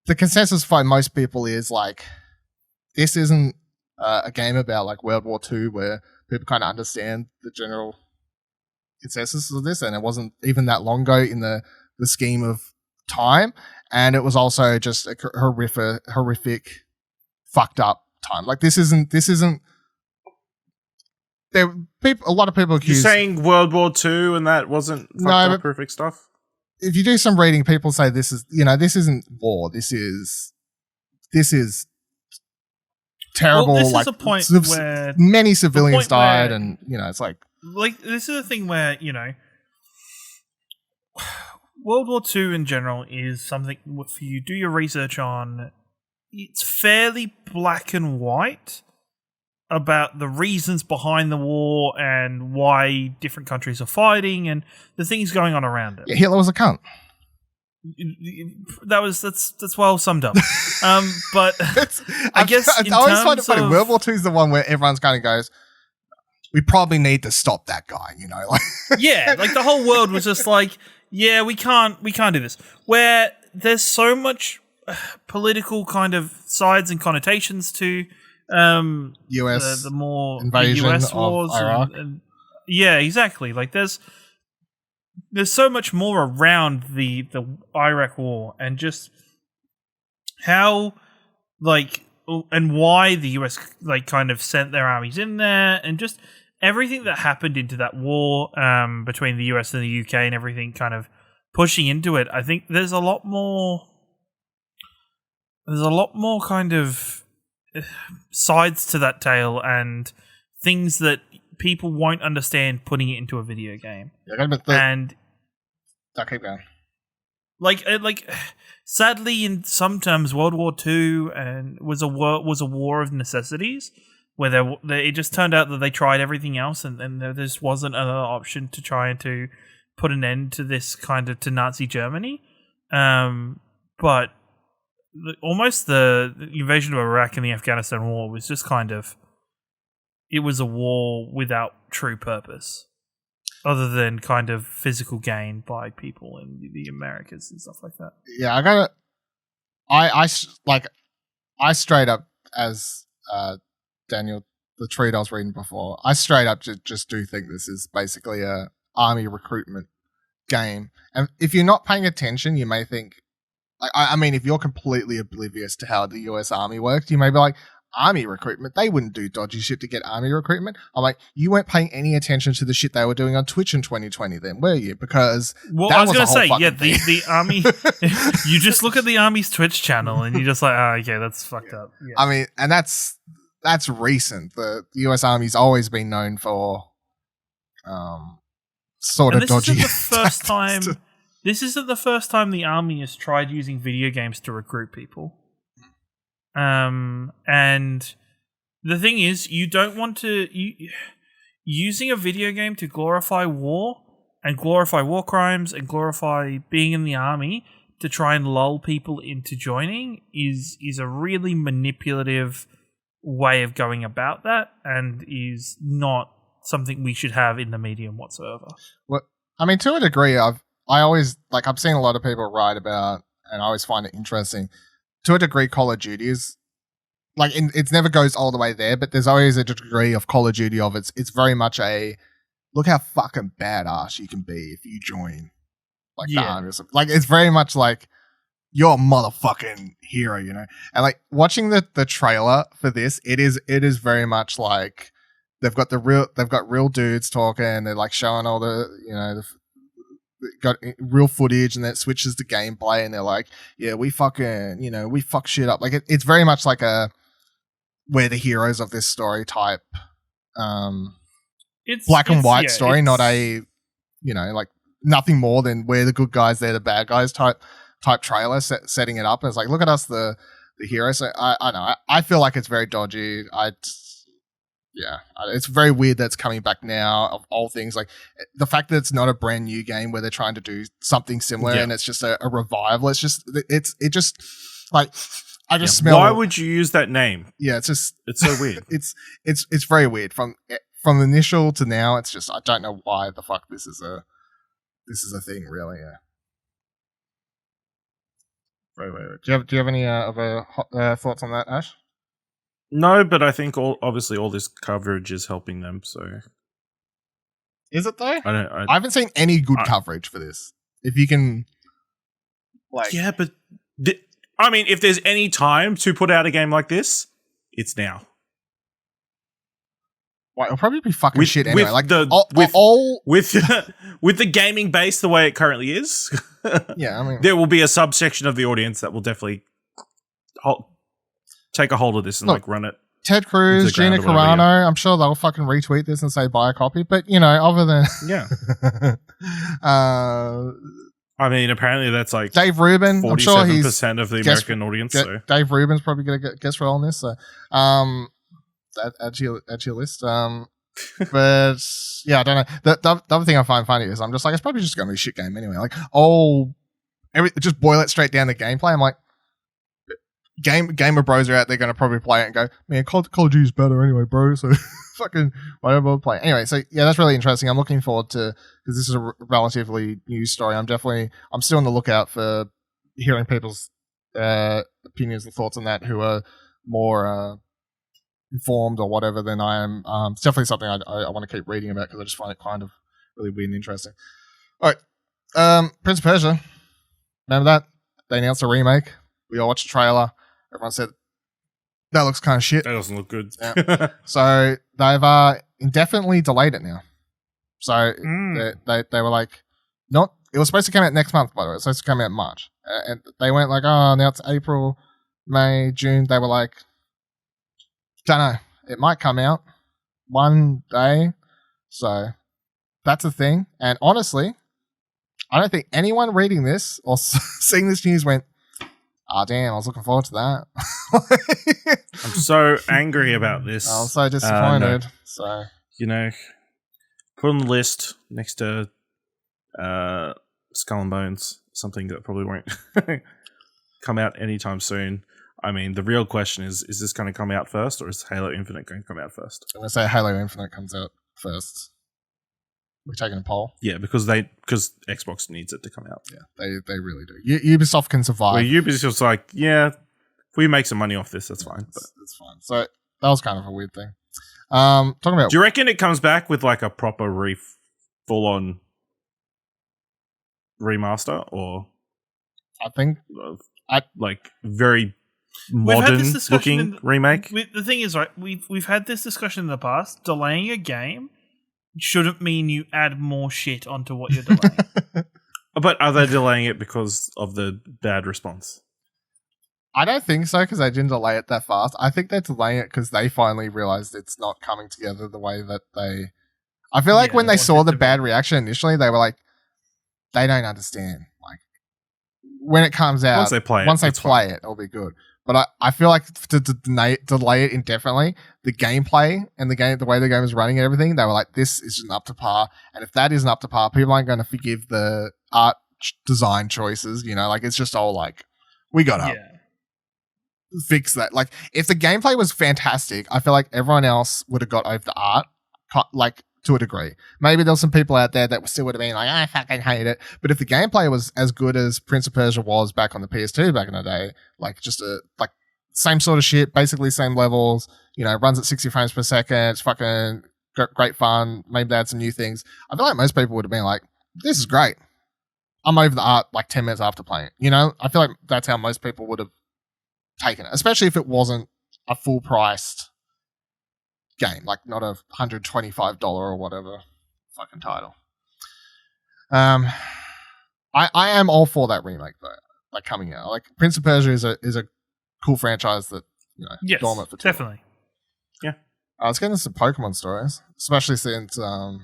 the consensus for most people is this isn't a game about World War II where people kind of understand the general consensus of this, and it wasn't even that long ago in the scheme of time, and it was also just a horrific fucked up time. Like this isn't there. People, a lot of people accuse. You're saying World War II and that wasn't fucked up horrific stuff? If you do some reading, people say this isn't war. This is terrible. Well, this like is a point where many civilians died, and it's like this is the thing where World War II in general is something if you do your research on. It's fairly black and white about the reasons behind the war and why different countries are fighting and the things going on around it. Yeah, Hitler was a cunt. That's well summed up. But I guess I always find it funny. World War II is the one where everyone's kind of goes, "We probably need to stop that guy," like yeah, like the whole world was just like, "Yeah, we can't do this." Where there's so much political kind of sides and connotations to US the more invasion US of wars Iraq. and yeah, exactly. Like there's so much more around the Iraq war and just how and why the US kind of sent their armies in there and just everything that happened into that war between the US and the UK and everything kind of pushing into it. I think there's a lot more kind of sides to that tale and things that people won't understand putting it into a video game. And I'll keep going. Like sadly, in some terms, World War II was a war of necessities, where it just turned out that they tried everything else, and there just wasn't another option to try to put an end to this to Nazi Germany. But almost the invasion of Iraq and the Afghanistan war was just it was a war without true purpose, other than kind of physical gain by people in the Americas and stuff like that. Yeah, I straight up, as Daniel, the tweet I was reading before, I straight up just do think this is basically a army recruitment game. And if you're not paying attention, you may think, I mean, if you're completely oblivious to how the US Army works, you may be like, army recruitment? They wouldn't do dodgy shit to get army recruitment. I'm like, you weren't paying any attention to the shit they were doing on Twitch in 2020 then, were you? Because that I was going to say, yeah, the army, you just look at the army's Twitch channel and you're just like, oh, okay, that's fucked up. Yeah. I mean, and that's recent. The US Army's always been known for sort of dodgy. This isn't the first time the army has tried using video games to recruit people. And the thing is, you don't want to using a video game to glorify war and glorify war crimes and glorify being in the army to try and lull people into joining is a really manipulative way of going about that, and is not something we should have in the medium whatsoever. Well, I mean, to a degree, I've seen a lot of people write about, and I always find it interesting. To a degree, Call of Duty is it never goes all the way there, but there's always a degree of Call of Duty of it's very much a look how fucking badass you can be if you join the army. It's very much like you're a motherfucking hero, And watching the trailer for this, it is very much like they've got real dudes talking. They're showing all the got real footage, and then it switches to gameplay, and they're like, yeah, we fucking, we fuck shit up. It's very much like we're the heroes of this story type, it's black and white story, not a, nothing more than we're the good guys, they're the bad guys type trailer setting it up. And it's like, look at us, the heroes. So I know, I feel like it's very dodgy. It's very weird that it's coming back now, of all things. The fact that it's not a brand new game where they're trying to do something similar and it's just a revival. It's just I just smell. Why would you use that name? Yeah, it's so weird. It's very weird from initial to now. It's just, I don't know why the fuck this is a thing, really. Yeah. Very weird. Do you have any other thoughts on that, Ash? No, but I think obviously all this coverage is helping them. So Is it though? I I haven't seen any good I- coverage for this. If you can, like, yeah, but I mean, if there's any time to put out a game like this, it's now. well, it'll probably be fucking With- shit anyway. with Like, the- all With with the gaming base the way it currently is, yeah, I mean, there will be a subsection of the audience that will definitely take a hold of this and Look, like run it. Ted Cruz, Into the ground Gina or whatever, Carano, I'm sure they'll fucking retweet this and say buy a copy. But, you know, other than Yeah, uh, I mean, apparently that's like Dave Rubin, I'm sure 47% he's of the guest- American audience. So Dave Rubin's probably going to get guest role on this. So, add to your list. But yeah, I don't know. The other thing I find funny is I'm just like, it's probably just going to be a shit game anyway. Like, just boil it straight down to gameplay. I'm like, gamer bros are out there going to probably play it and go, man, Call of Duty's better anyway, bro. So fucking whatever, play. Anyway, so yeah, that's really interesting. I'm looking forward to, because this is a relatively new story. I'm still on the lookout for hearing people's opinions and thoughts on that who are more informed or whatever than I am. It's definitely something I want to keep reading about because I just find it kind of really weird and interesting. All right, Prince of Persia. Remember that? They announced a remake. We all watched the trailer. Everyone said that looks kind of shit. that doesn't look good. Yeah. So they've indefinitely delayed it now. So they were like, not. It was supposed to come out next month, by the way. It's supposed to come out in March, and they went like, oh, now it's April, May, June. They were like, don't know. It might come out one day. So that's a thing. And honestly, I don't think anyone reading this or seeing this news went, oh, damn, I was looking forward to that. I'm so angry about this. I was so disappointed. No. So, You know, put on the list next to Skull and Bones, something that probably won't come out anytime soon. I mean, the real question is this going to come out first, or is Halo Infinite going to come out first? I'm going to say Halo Infinite comes out first. We're taking a poll. Yeah, because Xbox needs it to come out. Yeah, they really do. Ubisoft can survive. Well, Ubisoft's like, yeah, if we make some money off this, that's fine. But That's fine. So that was kind of a weird thing. Talking about do you reckon it comes back with like a proper full-on remaster, or I think like very We've had this modern discussion looking remake? The thing is, right, we've had this discussion in the past. Delaying a game shouldn't mean you add more shit onto what you're delaying. But are they delaying it because of the bad response? I don't think so because they didn't delay it that fast. I think they're delaying it because they finally realized it's not coming together the way that they. I feel like Yeah, when they they want saw it the to be. bad reaction initially, they were like, they don't understand. Like when it comes out, Once they play it, it'll be good. But I feel like to delay it indefinitely, the gameplay and the way the game is running and everything, they were like, this isn't up to par. And if that isn't up to par, people aren't going to forgive the art design choices. You know, like it's just all like, we got to fix that. Like if the gameplay was fantastic, I feel like everyone else would have got over the art, like to a degree. Maybe there's some people out there that still would have been like, I fucking hate it. But if the gameplay was as good as Prince of Persia was back on the PS2 back in the day, like just like same sort of shit, basically same levels, you know, runs at 60 frames per second, it's fucking great fun, maybe they had some new things. I feel like most people would have been like, this is great. I'm over the art like 10 minutes after playing it. You know, I feel like that's how most people would have taken it, especially if it wasn't a full priced game, like not a $125 or whatever fucking title. I am all for that remake though, like coming out. Like Prince of Persia is a cool franchise that, you know, Yes, dormant for too long. definitely. Let's get into some Pokemon stories, especially since wasn't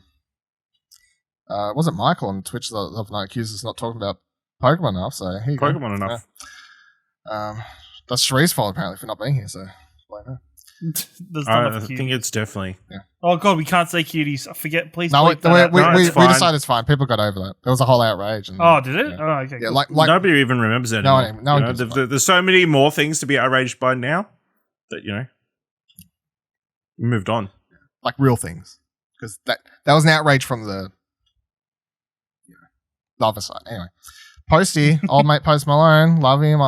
Michael on Twitch the other night accused us not talking about Pokemon enough, so here you go. Pokemon enough. That's Sheree's fault apparently for not being here, so blame her. There's not I enough think it's definitely. Oh god, we can't say cuties. I forget. Please. No, bleep that out. we it's fine. decided it's fine. People got over that. There was a whole outrage. And, Oh, did it? Yeah, Oh, okay. yeah cool. like Nobody even remembers that No anymore. one- no one You know, gives a fuck. there's so many more things to be outraged by now that, you know, we moved on. like real things, because that was an outrage from the the other side. Anyway, Posty, old mate Post Malone, love him.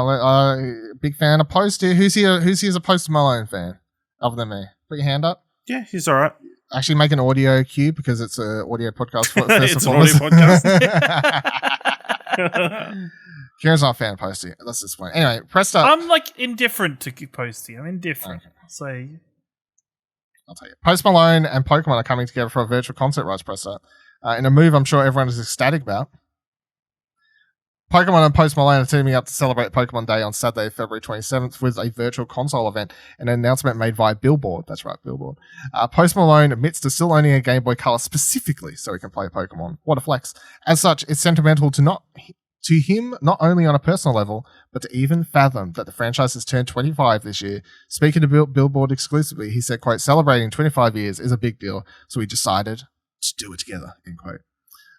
Big fan of Posty. Who's here as a Post Malone fan? other than me? Put your hand up. Yeah, he's all right. Actually, make an audio cue because it's an audio podcast. First It's and an audio foremost. podcast. Kieran's not a fan of Posty. That's this point. Anyway, press start. I'm like indifferent to Posty. I'm indifferent. Okay. So I'll tell you. Post Malone and Pokemon are coming together for a virtual concert, writes Press Start. In a move I'm sure everyone is ecstatic about. Pokemon and Post Malone are teaming up to celebrate Pokemon Day on Saturday, February 27th with a virtual console event and an announcement made via Billboard. That's right, Billboard. Post Malone admits to still owning a Game Boy Color specifically so he can play Pokemon. What a flex. As such, it's sentimental to him not only on a personal level, but to even fathom that the franchise has turned 25 this year. Speaking to Billboard exclusively, he said, quote, celebrating 25 years is a big deal, so we decided to do it together, end quote.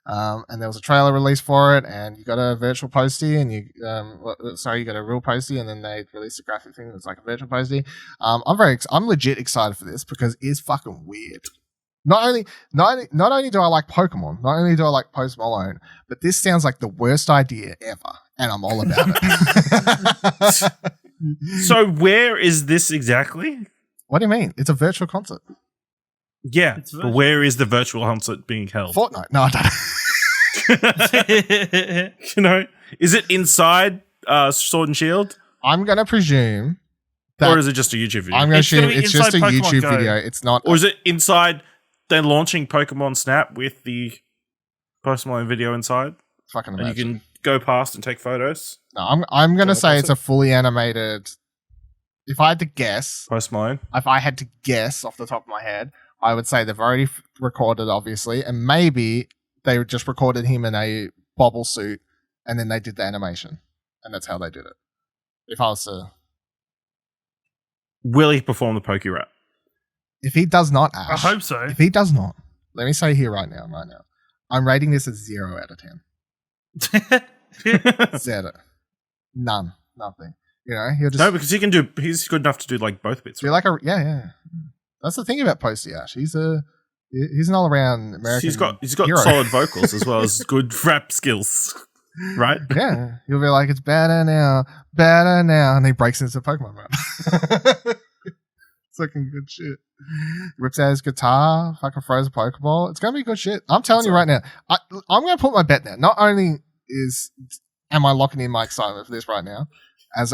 And there was a trailer released for it, and you got a virtual postie, and you got a real postie, and then they released a graphic thing that's like a virtual postie. I'm legit excited for this because it is fucking weird. Not only do I like Pokemon, not only do I like Post Malone, but this sounds like the worst idea ever, and I'm all about it. So where is this exactly? What do you mean? It's a virtual concert. Yeah, but where is the virtual concert being held? Fortnite. No, I don't. You know, is it inside Sword and Shield? I'm going to presume or is it just a YouTube video? I'm going to gonna assume be it's just a inside Pokemon YouTube Go. video. It's not. Or is it inside? They're launching Pokemon Snap with the Post Malone video inside, fucking and you imagine. can go past and take photos. No, I'm going to say it's a fully animated. If I had to guess, Post Malone. if I had to guess off the top of my head, I would say they've already recorded, obviously, and maybe they just recorded him in a bobble suit, and then they did the animation, and that's how they did it. If I was to, Will he perform the Poke Rap? if he does not, I Ash, hope so. if he does not, let me say here right now, I'm rating this as 0 out of 10. 0. None. Nothing. You know, he'll just No, because he's good enough to do like both bits. be like a yeah. That's the thing about Posty Ash. He's an all around American. He's got hero. solid vocals as well as good rap skills, right? Yeah, he'll be like, it's better now, and he breaks into Pokemon rap. It's looking good shit. Rips out his guitar, fucking throws a Pokeball. It's gonna be good shit. I'm telling you right now. I'm gonna put my bet now. Not only am I locking in my excitement for this right now, as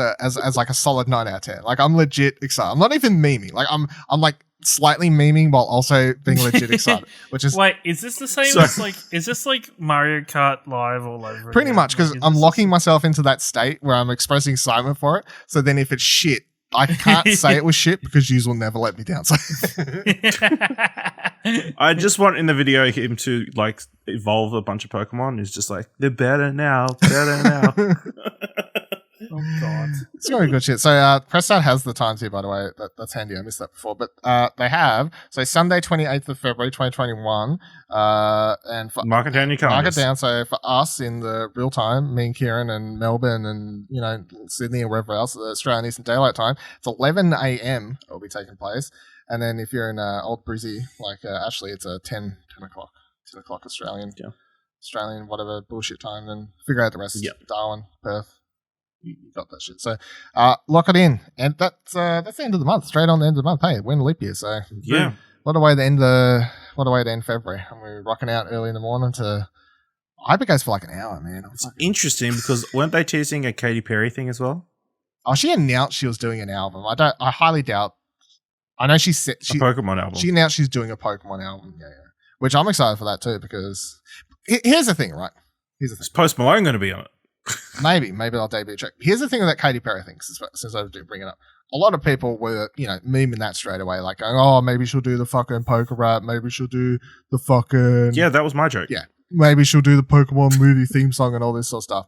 like a solid 9 out of 10. Like, I'm legit excited. I'm not even memeing. Like, I'm like slightly memeing while also being legit excited. Which is Wait, is this the same So- as like? Is this like Mario Kart Live all over? pretty again? much because Like, is I'm this- locking myself into that state where I'm expressing excitement for it. So then if it's shit, I can't say it was shit because yous will never let me down. So I just want in the video him to like evolve a bunch of Pokemon. He's just like, they're better now, better now. Oh god. it's gonna be good shit. So Press Start has the times here, by the way. That's handy. I missed that before, but they have Sunday 28th of February 2021, and for Mark it down your mark it calendars. down. So for us in the real time, me and Kieran and Melbourne and Sydney or wherever else, the Australian Eastern Daylight Time, it's 11 a.m. It will be taking place. And then if you're in Old Brizzy like Ashley, it's 10 o'clock Australian, Yeah. Australian whatever bullshit time. Then figure out the rest. Yep. Darwin, Perth. You got that shit. So lock it in, and that's the end of the month. Straight on the end of the month. Hey, we're in leap year, so Yeah. what a way to end February. And we're rocking out early in the morning to. I hope it goes for like an hour, man. It's interesting because weren't they teasing a Katy Perry thing as well? Oh, she announced she was doing an album. I highly doubt. I know she said A Pokemon album. she announced she's doing a Pokemon album. Yeah. Which I'm excited for that too because here's the thing, right? Here's the thing. Is Post Malone going to be on it? Maybe I'll debut a track. Here's the thing with that Katy Perry thing, since I did bring it up. A lot of people were, memeing that straight away, like going, oh, maybe she'll do the fucking poker rap, maybe she'll do the fucking Yeah, that was my joke. yeah, maybe she'll do the Pokemon movie theme song and all this sort of stuff.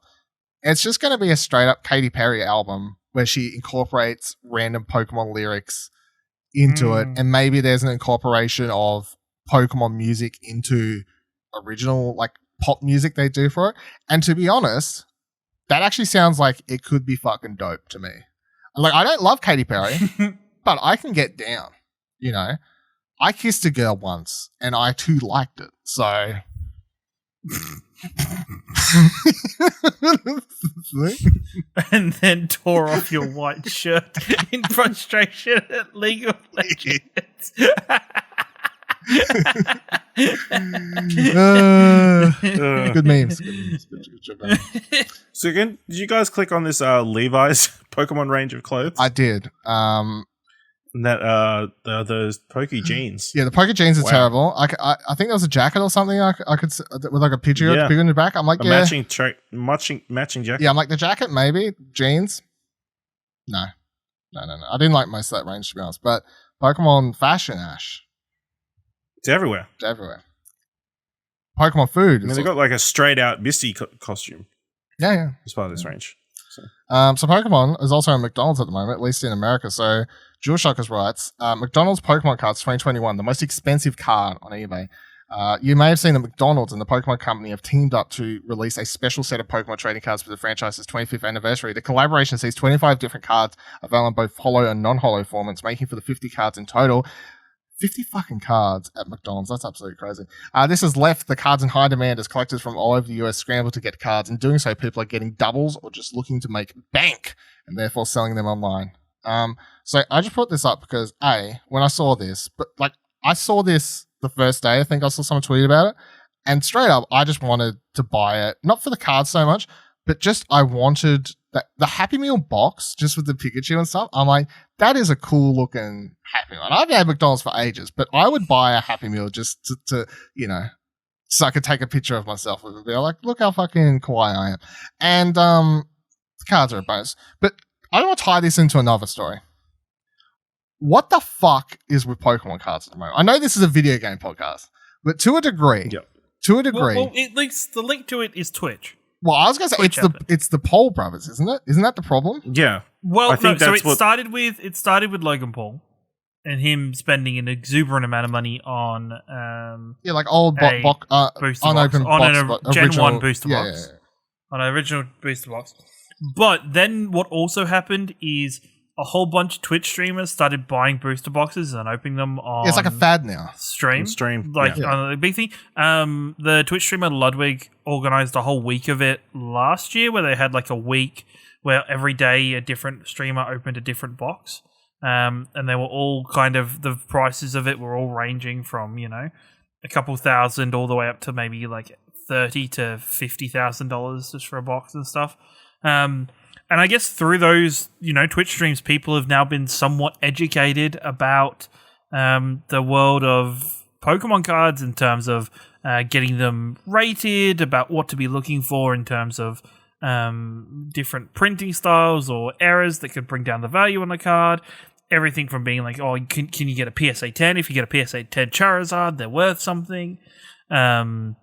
It's just going to be a straight up Katy Perry album where she incorporates random Pokemon lyrics into it, and maybe there's an incorporation of Pokemon music into original like pop music they do for it. And to be honest, that actually sounds like it could be fucking dope to me. Like, I don't love Katy Perry, but I can get down. I kissed a girl once, and I too liked it. So And then tore off your white shirt in frustration at League of Legends. Good memes. Good job, man. So again, did you guys click on this Levi's Pokemon range of clothes? I did. And that those Poke jeans. Yeah, the Poké jeans are Wow. terrible. I think there was a jacket or something I could with like a picture Yeah. in the back. I'm like, A yeah, matching jacket. yeah. I'm like the jacket, maybe jeans. No. I didn't like most of that range to be honest. But Pokemon fashion, Ash, It's everywhere. it's everywhere. Pokemon food. I mean, they got like a straight out Misty costume yeah. as part of this range. So. So Pokemon is also in McDonald's at the moment, at least in America. So DualShockers writes, McDonald's Pokemon Cards 2021, the most expensive card on eBay. You may have seen that McDonald's and the Pokemon Company have teamed up to release a special set of Pokemon trading cards for the franchise's 25th anniversary. The collaboration sees 25 different cards available in both holo and non-holo formats, making for the 50 cards in total. 50 fucking cards at McDonald's. That's absolutely crazy. This has left the cards in high demand as collectors from all over the US scramble to get cards. In doing so, people are getting doubles or just looking to make bank and therefore selling them online. So I just brought this up because when I saw this, I saw this the first day. I think I saw someone tweet about it, and straight up, I just wanted to buy it, not for the cards so much, but just I wanted the Happy Meal box just with the Pikachu and stuff. I'm like, that is a cool looking Happy Meal. And I've had McDonald's for ages, but I would buy a Happy Meal just to so I could take a picture of myself with it and be like, look how fucking kawaii I am. And the cards are a bonus. But I want to tie this into another story. What the fuck is with Pokemon cards at the moment? I know this is a video game podcast, but to a degree, Well, the link to it is Twitch. Well, I was going to say it's the Paul brothers, isn't it? Isn't that the problem? Yeah. Well, I think so that's it started with Logan Paul and him spending an exuberant amount of money on Yeah, like old booster unopened box, box, on a Gen original, 1 booster box. On an original booster box. But then what also happened is a whole bunch of Twitch streamers started buying booster boxes and opening them on it's like a fad now. stream. Like, on a big thing. The Twitch streamer Ludwig organized a whole week of it last year where they had like a week where every day a different streamer opened a different box. And they were all kind of, the prices of it were all ranging from, a couple thousand all the way up to maybe like $30,000 to $50,000 just for a box and stuff. And I guess through those, Twitch streams, people have now been somewhat educated about the world of Pokemon cards in terms of getting them rated, about what to be looking for in terms of different printing styles or errors that could bring down the value on the card. Everything from being like, can you get a PSA 10? If you get a PSA 10 Charizard, they're worth something. And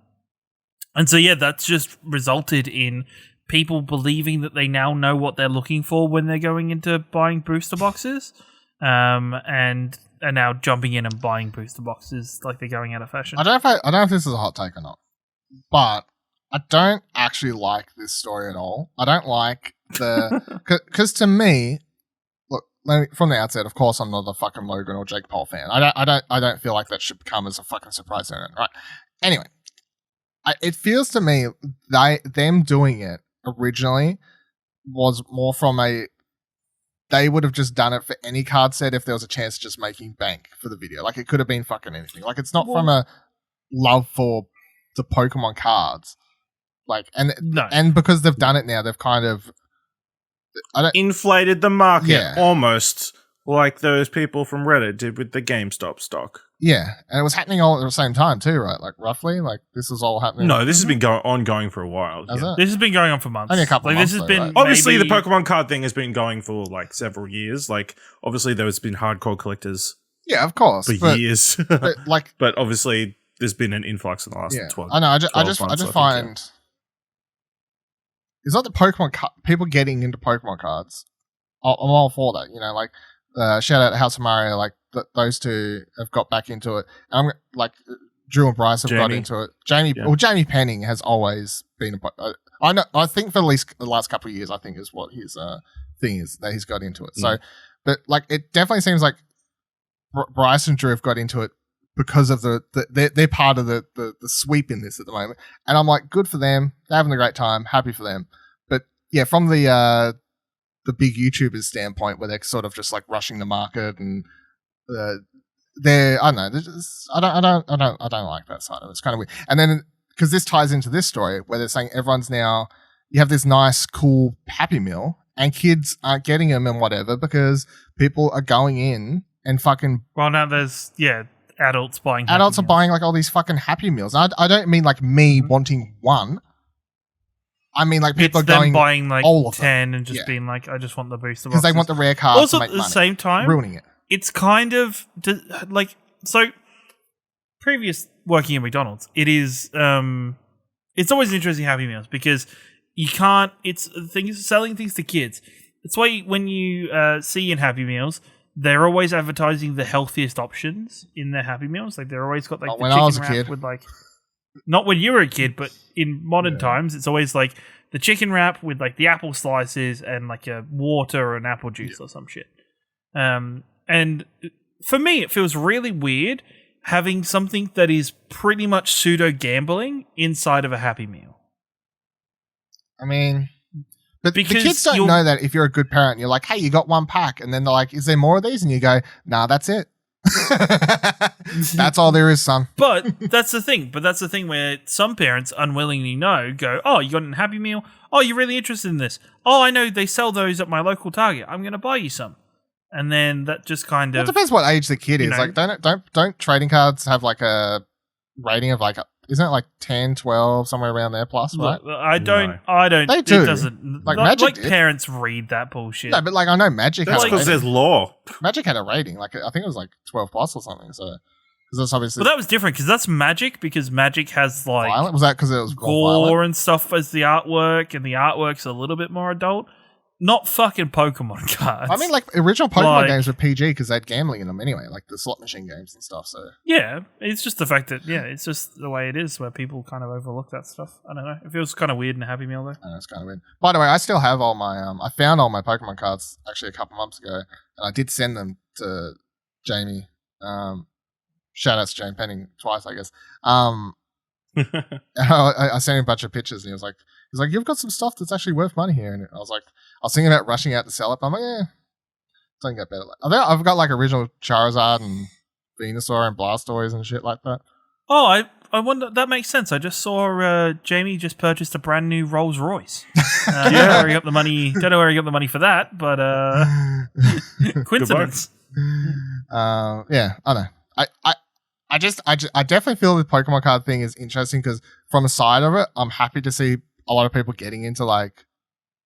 so, yeah, that's just resulted in people believing that they now know what they're looking for when they're going into buying booster boxes, and are now jumping in and buying booster boxes like they're going out of fashion. I don't know if this is a hot take or not, but I don't actually like this story at all. I don't like because to me, look, from the outset, of course, I'm not a fucking Logan or Jake Paul fan. I don't feel like that should come as a fucking surprise to anyone, right? Anyway, it feels to me them doing it originally was more from they would have just done it for any card set if there was a chance of just making bank for the video. Like, it could have been fucking anything. Like, it's not from a love for the Pokemon cards. Like, and because they've done it now, they've kind of inflated the market, Yeah. almost like those people from Reddit did with the GameStop stock. Yeah, and it was happening all at the same time too, right? Like, roughly, like, this was all happening. No, this has been ongoing for a while. Has it? This has been going on for months. Only a couple of months, This has though, been right? Obviously, maybe- the Pokemon card thing has been going for like several years. Like, obviously, there's been hardcore collectors Yeah, of course. for but, years, but like, but obviously, there's been an influx in the last yeah, 12. I know. I 12 just months, I think, find it's not the Pokemon people getting into Pokemon cards. I'm all for that. Like, shout out to House of Mario. Like, those two have got back into it. And I'm like, Drew and Bryce have got Jamie. into it. Jamie Penning has always been I know. I think for at least the last couple of years, I think is what his thing is that he's got into it. So, but like, it definitely seems like Bryce and Drew have got into it because of they're part of the sweep in this at the moment. And I'm like, good for them. They're having a great time. Happy for them. But yeah, from the big YouTubers standpoint, where they're sort of just like rushing the market and they're I don't know. I don't like that side of it. It's kind of weird. And then because this ties into this story where they're saying everyone's now you have this nice, cool Happy Meal, and kids aren't getting them and whatever because people are going in and fucking. Well, now there's adults buying. Adults are Happy Meals. buying like all these fucking Happy Meals. I don't mean like me wanting one. I mean like people it's are going them buying like all of 10 and just being like, I just want the booster because boxes. they want the rare cards. Also, to at make the money, same time, ruining it. it's kind of like so. Previous working at McDonald's, it is it's always interesting Happy Meals because you can't. It's things selling things to kids. That's why when you see in Happy Meals, they're always advertising the healthiest options in their Happy Meals. Like they're always got like the when chicken I was a wrap kid. with like. Not when you were a kid, but in modern times, it's always like the chicken wrap with like the apple slices and like a water or an apple juice or some shit. And for me, it feels really weird having something that is pretty much pseudo gambling inside of a Happy Meal. I mean, but Because the kids don't know that if you're a good parent, you're like, hey, you got one pack. And then they're like, is there more of these? And you go, nah, that's it. That's all there is, son. But that's the thing. But that's the thing where some parents unwillingly go, oh, you got a Happy Meal? Oh, you're really interested in this? Oh, I know they sell those at my local Target. I'm going to buy you some. And then that just kind It of... depends what age the kid is. know. Like, don't trading cards have like a rating of like, isn't it like 10, 12, somewhere around there plus, right? Look, I don't. They do. It doesn't. Like, Like Magic like did. parents read that bullshit. No, but like I know Magic That's had a because rating. there's law. Magic had a rating. Like I think it was like 12 plus or something. So because that's obviously But that was different because that's Magic because Magic has like violent. Was that because it was gore violent? and stuff as the artwork, and the artwork's a little bit more adult. Not fucking Pokemon cards. I mean, like original Pokemon Like- games were PG because they had gambling in them anyway, like the slot machine games and stuff. So yeah, it's just the fact that it's just the way it is where people kind of overlook that stuff. I don't know. It feels kind of weird in a Happy Meal though. I know, it's kind of weird. By the way, I still have all my I found all my Pokemon cards actually a couple months ago, and I did send them to Jamie. Shout out to Jane Penning twice, I guess. I sent him a bunch of pictures, and he was like, "You've got some stuff that's actually worth money here." And I was thinking about rushing out to sell it, but I'm like, yeah, don't get better. I've got like original Charizard and Venusaur and Blastoise and shit like that. Oh, I wonder. That makes sense. I just saw Jamie just purchased a brand new Rolls Royce. Don't know where he got the money. Don't know where he got the money for that, but coincidence. Yeah, I know. I definitely feel the Pokemon card thing is interesting because from the side of it, I'm happy to see a lot of people getting into like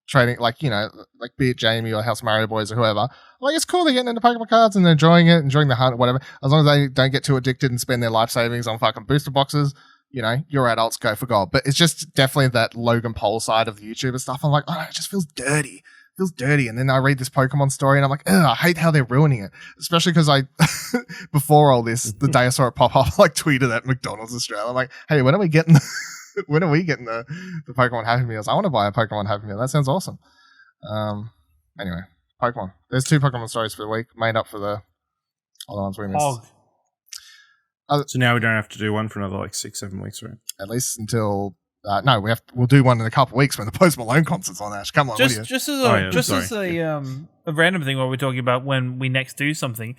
trading, like, you know, like be it Jamie or House Mario Boys or whoever. Like, it's cool they're getting into Pokemon cards and they're enjoying it, enjoying the hunt, whatever. As long as they don't get too addicted and spend their life savings on fucking booster boxes, you know, your adults go for gold. But it's just definitely that Logan Paul side of the YouTuber stuff. I'm like, oh, it just feels dirty. Feels dirty. And then I read this Pokemon story and I'm like, ugh, I hate how they're ruining it. Especially because I, before all this, the day I saw it pop up, I like tweeted at McDonald's Australia. I'm like, hey, when are we getting the Pokemon Happy Meals? I want to buy a Pokemon Happy Meal. That sounds awesome. Anyway, Pokemon. There's 2 Pokemon stories for the week, made up for the other ones we missed. So now we don't have to do one for another like 6-7 weeks, right? At least until no, we'll do one in a couple of weeks when the Post Malone concert's on. Ash, come on, will you? Just as sorry. a random thing while we're talking about when we next do something,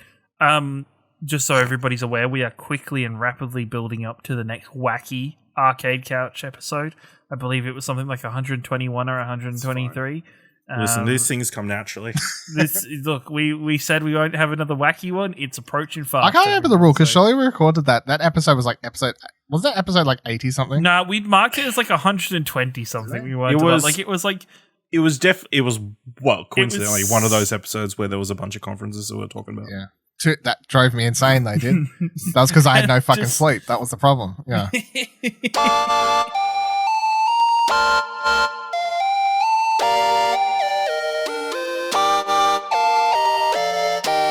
just so everybody's aware, we are quickly and rapidly building up to the next wacky arcade couch episode. I believe it was something like 121 or 123. Listen, these things come naturally. Look, we said we won't have another wacky one. It's approaching fast. I can't remember the rule because surely we recorded that. That episode was like episode. Was that episode like 80 something? No, we'd marked it as like 120 something. We weren't. It was coincidentally one of those episodes where there was a bunch of conferences that we were talking about. Yeah. That drove me insane. They did. That was because I had no fucking sleep. That was the problem. Yeah.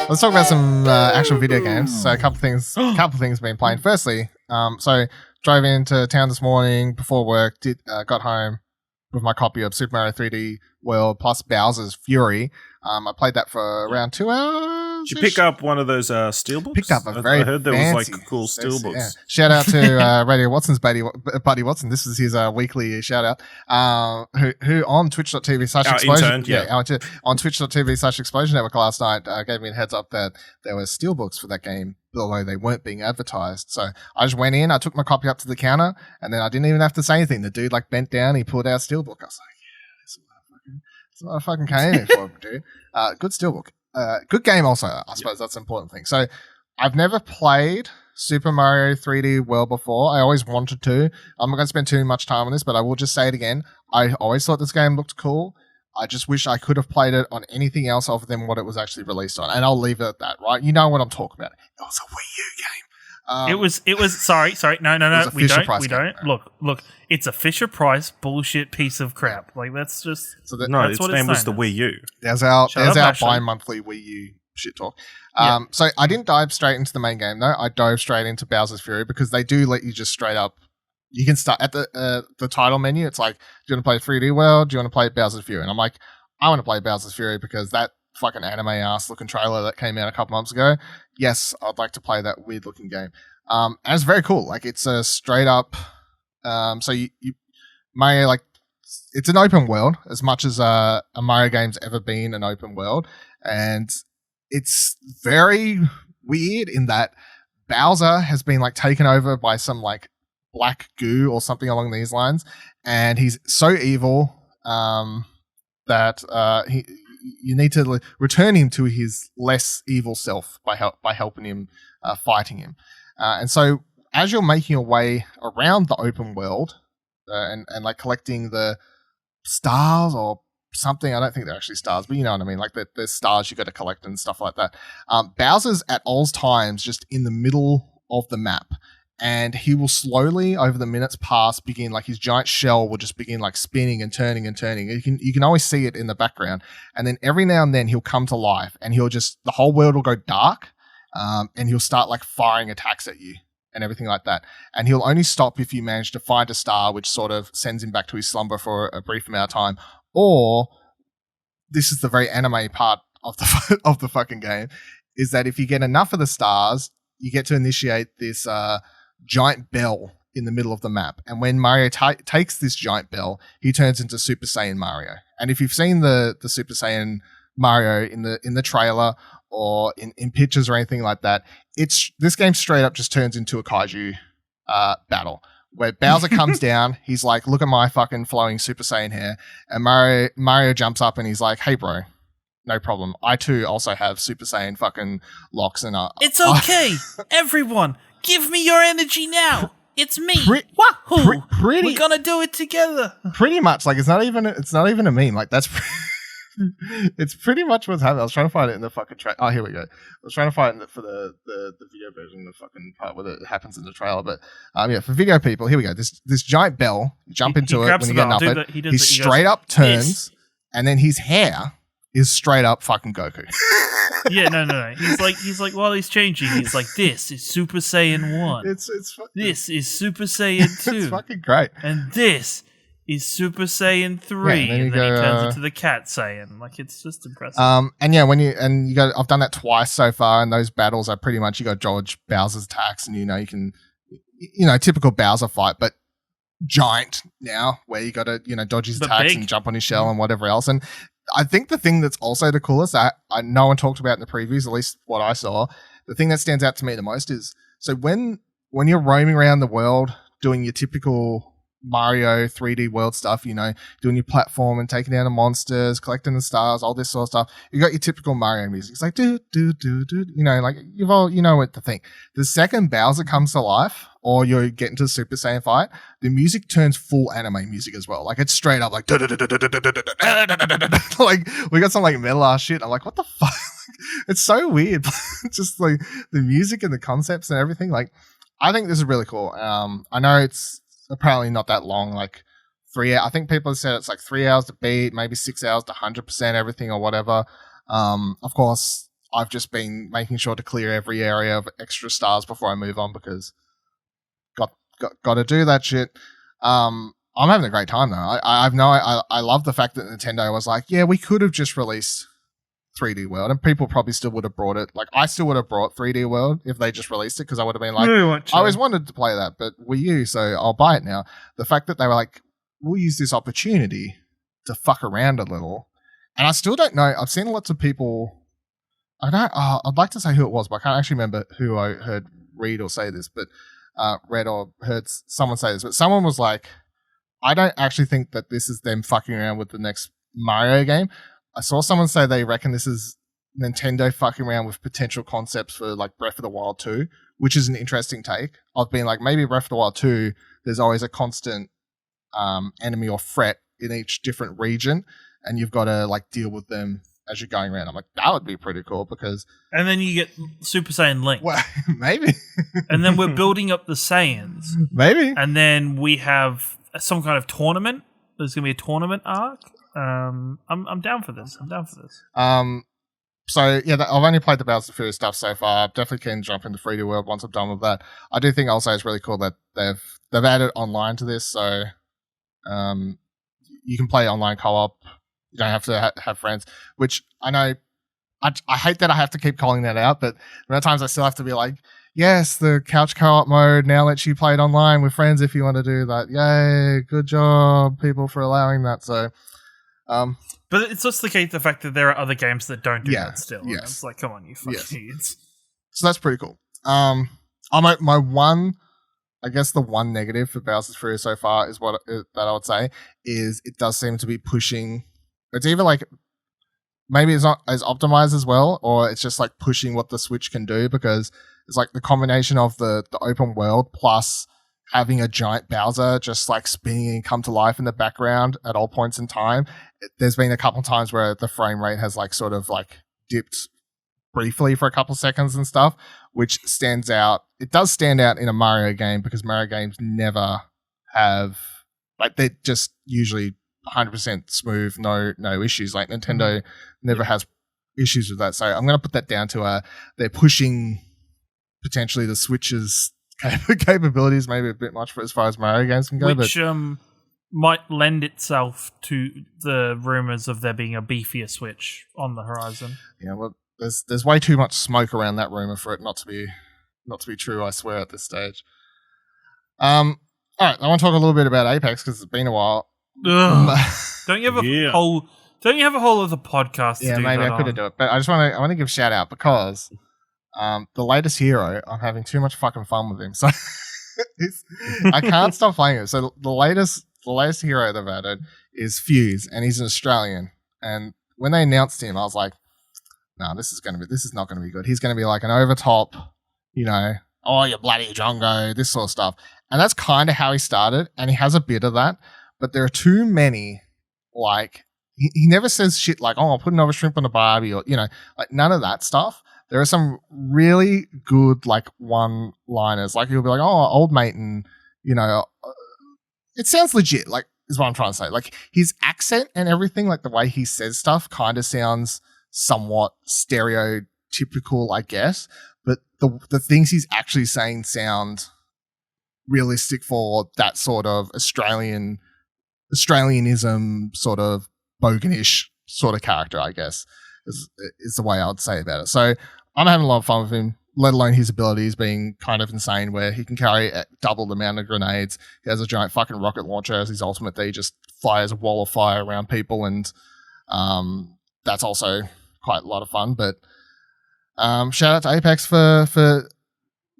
Let's talk about some actual video games. So a couple things been playing. Firstly, so drove into town this morning before work. Got home with my copy of Super Mario 3D World plus Bowser's Fury. I played that for around 2 hours. Did you pick up one of those steelbooks? Picked up a very I heard there was like fancy cool sexy, steelbooks. yeah. Shout out to Radio Watson's buddy Watson. This is his weekly shout out. Who on twitch.tv/explosion on twitch.tv/explosion network last night gave me a heads up that there were steelbooks for that game, although they weren't being advertised. So I just went in, I took my copy up to the counter, and then I didn't even have to say anything. The dude like bent down, he pulled out a steelbook. I was like, yeah, that's what I fucking came in for, dude. Good steelbook. Good game also, I suppose that's an important thing. So I've never played Super Mario 3D World before. I always wanted to. I'm not going to spend too much time on this, but I will just say it again. I always thought this game looked cool. I just wish I could have played it on anything else other than what it was actually released on. And I'll leave it at that, right? You know what I'm talking about. It was a Wii U game. It was sorry. No. We don't. Game. Look. It's a Fisher Price bullshit piece of crap. Like that's just its name was the Wii U. There's our bi-monthly Wii U shit talk. So I didn't dive straight into the main game though. I dove straight into Bowser's Fury because they do let you just straight up. You can start at the title menu. It's like, do you want to play 3D World? Do you want to play Bowser's Fury? And I'm like, I want to play Bowser's Fury because that fucking anime ass looking trailer that came out a couple months ago. Yes, I'd like to play that weird looking game. And it's very cool. Like it's a straight up. So you Mario, like it's an open world as much as a Mario game's ever been an open world, and it's very weird in that Bowser has been like taken over by some like black goo or something along these lines, and he's so evil that you need to return him to his less evil self by helping him fighting him, and so as you're making your way around the open world and like collecting the stars or something, I don't think they're actually stars, but you know what I mean, like there's stars you got to collect and stuff like that. Bowser's at all times just in the middle of the map, and he will slowly over the minutes pass begin like his giant shell will just begin like spinning and turning and turning. You can always see it in the background, and then every now and then he'll come to life and the whole world will go dark, and he'll start like firing attacks at you and everything like that. And he'll only stop if you manage to find a star, which sort of sends him back to his slumber for a brief amount of time. Or, this is the very anime part of the fucking game, is that if you get enough of the stars, you get to initiate this giant bell in the middle of the map. And when Mario takes this giant bell, he turns into Super Saiyan Mario. And if you've seen the Super Saiyan Mario in the trailer or in pictures or anything like that, this game straight up just turns into a kaiju battle where Bowser comes down, he's like, look at my fucking flowing Super Saiyan hair, and Mario jumps up and he's like, hey bro, no problem, I too also have Super Saiyan fucking locks, and it's okay. Everyone, give me your energy now. It's me. Wahoo! We're gonna do it together. Pretty much, like it's not even a meme. Like that's it's pretty much what's happening. I was trying to find it in the fucking trailer. Oh, here we go. I was trying to find it for the video version, the fucking part where it happens in the trailer. But yeah, for video people, here we go. This giant bell. You jump into it when you get enough it. He straight up turns, and then his hair is straight up fucking Goku. Yeah, no. He's like while he's changing, he's like, this is Super Saiyan 1. This is Super Saiyan 2. It's fucking great. And this is Super Saiyan 3. Yeah, and then he turns into the Cat Saiyan. Like, it's just impressive. And yeah, I've done that twice so far, and those battles are pretty much, you got dodge Bowser's attacks, and you can, typical Bowser fight, but giant now, where you got to, dodge his attacks and jump on his shell and whatever else. And I think the thing that's also the coolest that no one talked about in the previews, at least what I saw, the thing that stands out to me the most is, so when you're roaming around the world doing your typical Mario 3D world stuff, doing your platform and taking down the monsters, collecting the stars, all this sort of stuff, you got your typical Mario music. It's like do do do do, like you've all what to think. The second Bowser comes to life, or you get into the Super Saiyan fight, the music turns full anime music as well. Like it's straight up like like we got some like metal ass shit. I'm like, what the fuck? It's so weird. Just like the music and the concepts and everything. Like, I think this is really cool. I know it's apparently not that long, like 3 hours. I think people have said it's like 3 hours to beat, maybe 6 hours to 100% everything or whatever. Of course, I've just been making sure to clear every area of extra stars before I move on because got to do that shit. I'm having a great time though. I love the fact that Nintendo was like, yeah, we could have just released 3D World, and people probably still would have brought it. Like, I still would have brought 3D World if they just released it, because I would have been like, Very much so. I always wanted to play that, but Wii U, so I'll buy it now. The fact that they were like, we'll use this opportunity to fuck around a little, and I still don't know. I've seen lots of people. I'd like to say who it was, but I can't actually remember who I heard read or say this, but read or heard someone say this. But someone was like, I don't actually think that this is them fucking around with the next Mario game. I saw someone say they reckon this is Nintendo fucking around with potential concepts for like Breath of the Wild 2, which is an interesting take. I've been like, maybe Breath of the Wild 2, there's always a constant enemy or threat in each different region, and you've got to like deal with them as you're going around. I'm like, that would be pretty cool, because... And then you get Super Saiyan Link. Well, maybe. And then we're building up the Saiyans. Maybe. And then we have some kind of tournament. There's going to be a tournament arc. I'm down for this. So yeah, I've only played the Bowser Fury stuff so far. I'm definitely keen to jump into 3D World once I'm done with that. I do think also it's really cool that they've added online to this, so you can play online co-op. You don't have to have friends, which I know. I hate that I have to keep calling that out, but there are times I still have to be like, yes, the couch co-op mode now lets you play it online with friends if you want to do that. Yay, good job, people, for allowing that. So, but it's just the fact that there are other games that don't do Yeah, that still. yes. It's like, come on, you fucking idiots. So that's pretty cool. My one, I guess the one negative for Bowser's Fury so far is that I would say is it does seem to be pushing. It's either like maybe it's not as optimized as well, or it's just like pushing what the Switch can do, because it's like the combination of the open world plus having a giant Bowser just like spinning and come to life in the background at all points in time. There's been a couple times where the frame rate has like sort of like dipped briefly for a couple seconds and stuff, which stands out. It does stand out in a Mario game, because Mario games never have, like, they're just usually 100% smooth, no issues. Like, Nintendo never has issues with that. So I'm going to put that down to they're pushing potentially the Switch's capabilities maybe a bit much for as far as Mario games can go. Which might lend itself to the rumors of there being a beefier Switch on the horizon. Yeah, well, there's way too much smoke around that rumor for it not to be true, I swear, at this stage. All right, I want to talk a little bit about Apex, because it's been a while. Don't you have a whole other podcast to do maybe that I could do it, but I want to give a shout out, because the latest hero, I'm having too much fucking fun with him, so I can't stop playing it. So the latest hero they've added is Fuse, and he's an Australian. And when they announced him, I was like, no, this is not going to be good. He's going to be like an overtop, oh, you bloody Jongo, this sort of stuff. And that's kind of how he started, and he has a bit of that, but there are too many, like, he never says shit like, oh, I'll put another shrimp on the barbie, or, like, none of that stuff. There are some really good, like, one-liners. Like, he'll be like, oh, old mate, and, it sounds legit, like, is what I'm trying to say. Like, his accent and everything, like, the way he says stuff kind of sounds somewhat stereotypical, I guess. But the things he's actually saying sound realistic for that sort of Australianism sort of boganish sort of character, I guess, is the way I would say about it. So I'm having a lot of fun with him, let alone his abilities being kind of insane, where he can carry double the amount of grenades. He has a giant fucking rocket launcher as his ultimate that he just fires a wall of fire around people, and that's also quite a lot of fun. But shout out to Apex for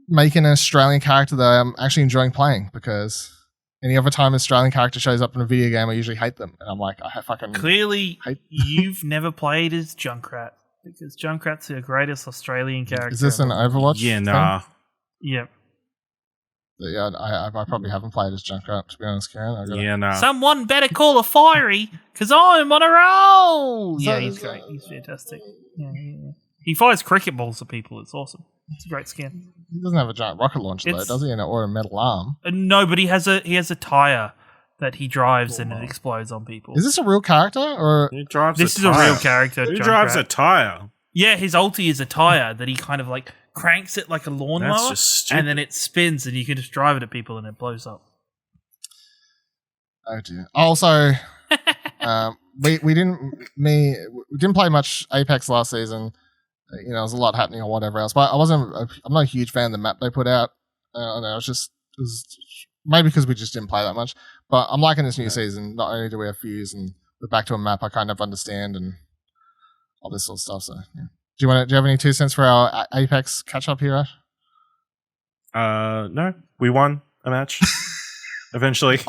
making an Australian character that I'm actually enjoying playing, because any other time an Australian character shows up in a video game, I usually hate them. And I'm like, I fucking Clearly, hate you've never played as Junkrat, because Junkrat's the greatest Australian character. Is this an Overwatch? Yeah, thing? nah. Yep. Yeah, I probably haven't played as Junkrat, to be honest, Karen. Yeah, nah. Someone better call a fiery, because I'm on a roll. Yeah, he's great. He's fantastic. Yeah. He fires cricket balls at people. It's awesome. It's a great skin. He doesn't have a giant rocket launcher, though, does he? Or a metal arm. No, but he has a tire that he drives and it explodes on people. Is this a real character? Or Who drives this a is tire? a real character. Who Junkrat. drives a tire? Yeah, his ulti is a tire that he kind of like cranks it like a lawnmower, That's just stupid. and then it spins, and you can just drive it at people, and it blows up. Oh dear. Also, we didn't play much Apex last season. You know, there was a lot happening or whatever else. But I'm not a huge fan of the map they put out. I know, it was maybe because we just didn't play that much. But I'm liking this new season. Not only do we have Fuse and we're back to a map I kind of understand and all this sort of stuff. So, yeah. Do you have any 2 cents for our Apex catch up here, Ash? No, we won a match. Eventually,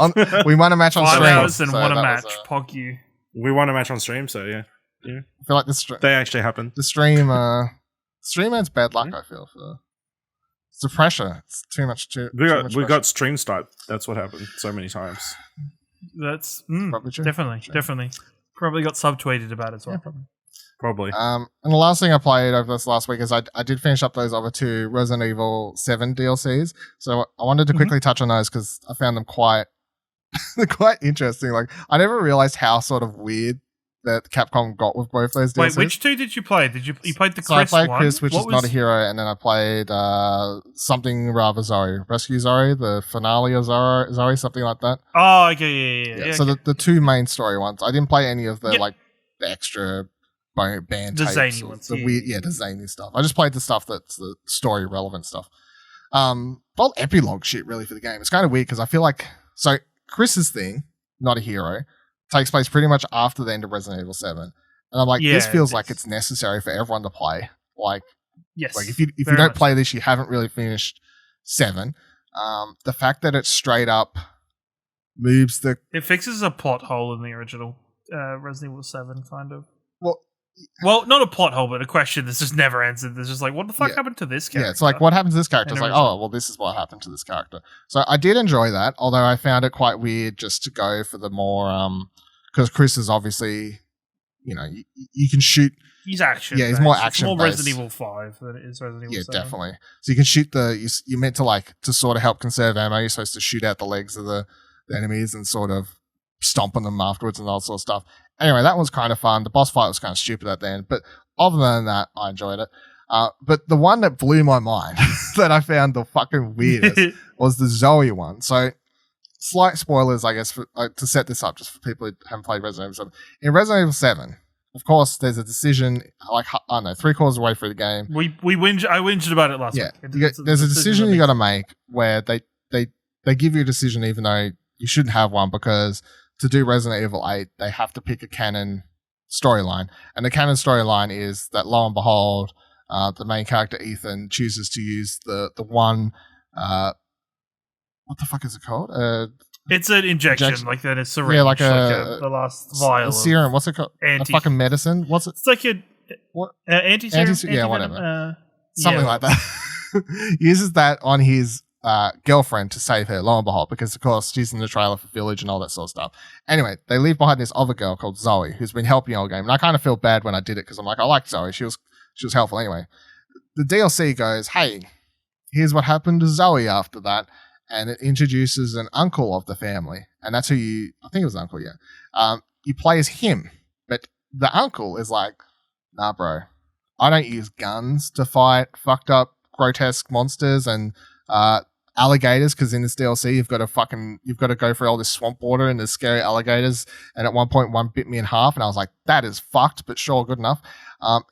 we won a match on 5 stream. hours and won a match. Pog you. We won a match on stream, so yeah. I feel like they actually happened. The stream adds bad luck. I feel for it's the pressure. It's too much. We got stream snipe. That's what happened so many times. That's probably true. Definitely. Probably got subtweeted about it as well. Yeah, probably. And the last thing I played over this last week is I did finish up those other 2 Resident Evil 7 DLCs. So I wanted to quickly touch on those because I found them quite interesting. Like I never realized how sort of weird that Capcom got with both those DLCs. Wait, which 2 did you play? You played the Chris one? So I played Chris, which is not a hero, and then I played something rather Zoe. Rescue Zoe, the finale of Zoe, something like that. Oh, okay, yeah. So the 2 main story ones. I didn't play any of the the extra band the tapes. Zany ones. The weird, the Zany stuff. I just played the stuff that's the story relevant stuff. Well, epilogue shit really for the game. It's kind of weird because I feel like Chris's thing, not a hero, takes place pretty much after the end of Resident Evil 7. And I'm like, this feels like it's necessary for everyone to play. Like, if you don't play this, you haven't really finished 7. The fact that it straight up moves it fixes a plot hole in the original Resident Evil 7, kind of. Well, not a plot hole, but a question that's just never answered. There's just like, what the fuck happened to this character? Yeah, it's like, what happened to this character? It's like, oh, well, this is what happened to this character. So I did enjoy that, although I found it quite weird just to go for the more, because Chris is obviously, you can shoot. He's action. Yeah, he's more action. It's more Resident Evil 5 than it is Resident Evil 7. Yeah, definitely. So you can shoot you're meant to sort of help conserve ammo. You're supposed to shoot out the legs of the enemies and sort of stomp on them afterwards and all sort of stuff. Anyway, that was kind of fun. The boss fight was kind of stupid at the end, but other than that, I enjoyed it. But the one that blew my mind that I found the fucking weirdest was the Zoe one. So, slight spoilers, I guess, to set this up just for people who haven't played Resident Evil 7. In Resident Evil 7, of course, there's a decision, like, I don't know, 3/4 of the way through the game. I whinged about it last week. There's a decision you got to make where they give you a decision even though you shouldn't have one because to do Resident Evil 8, they have to pick a canon storyline. And the canon storyline is that, lo and behold, the main character, Ethan, chooses to use the one... what the fuck is it called? It's an injection, like that. It's syringe. Yeah, like the last vial. A serum. What's it called? A fucking medicine? What's it? It's like a... What? Anti-serum? Yeah, whatever. Something like that. Uses that on his... girlfriend to save her, lo and behold, because of course she's in the trailer for Village and all that sort of stuff. Anyway, they leave behind this other girl called Zoe, who's been helping all game, and I kind of feel bad when I did it because I'm like, I like Zoe, she was helpful anyway. The DLC goes, hey, here's what happened to Zoe after that, and it introduces an uncle of the family, and that's who I think it was uncle, yeah. You play as him, but the uncle is like, nah, bro, I don't use guns to fight fucked up, grotesque monsters and alligators, because in this DLC you've got to go through all this swamp water and there's scary alligators, and at one point one bit me in half and I was like, that is fucked, but sure, good enough.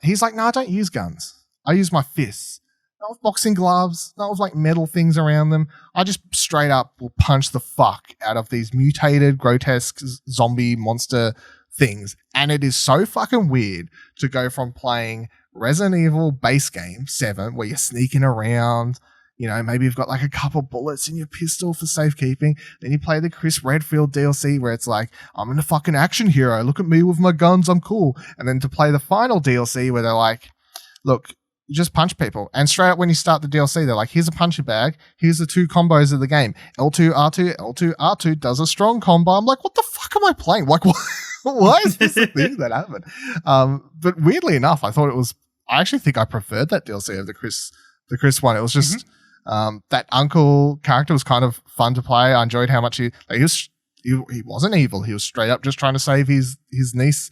He's like, no, I don't use guns, I use my fists, not with boxing gloves, not with like metal things around them. I just straight up will punch the fuck out of these mutated grotesque zombie monster things. And it is so fucking weird to go from playing Resident Evil base game 7 where you're sneaking around, maybe you've got like a couple bullets in your pistol for safekeeping. Then you play the Chris Redfield DLC where it's like, I'm a fucking action hero. Look at me with my guns. I'm cool. And then to play the final DLC where they're like, look, you just punch people. And straight up when you start the DLC, they're like, here's a punching bag. Here's the 2 combos of the game. L2, R2, L2, R2 does a strong combo. I'm like, what the fuck am I playing? Like, why is this a thing that happened? But weirdly enough, I actually think I preferred that DLC over the Chris one. It was just... that uncle character was kind of fun to play. I enjoyed how much he wasn't evil. He was straight up just trying to save his niece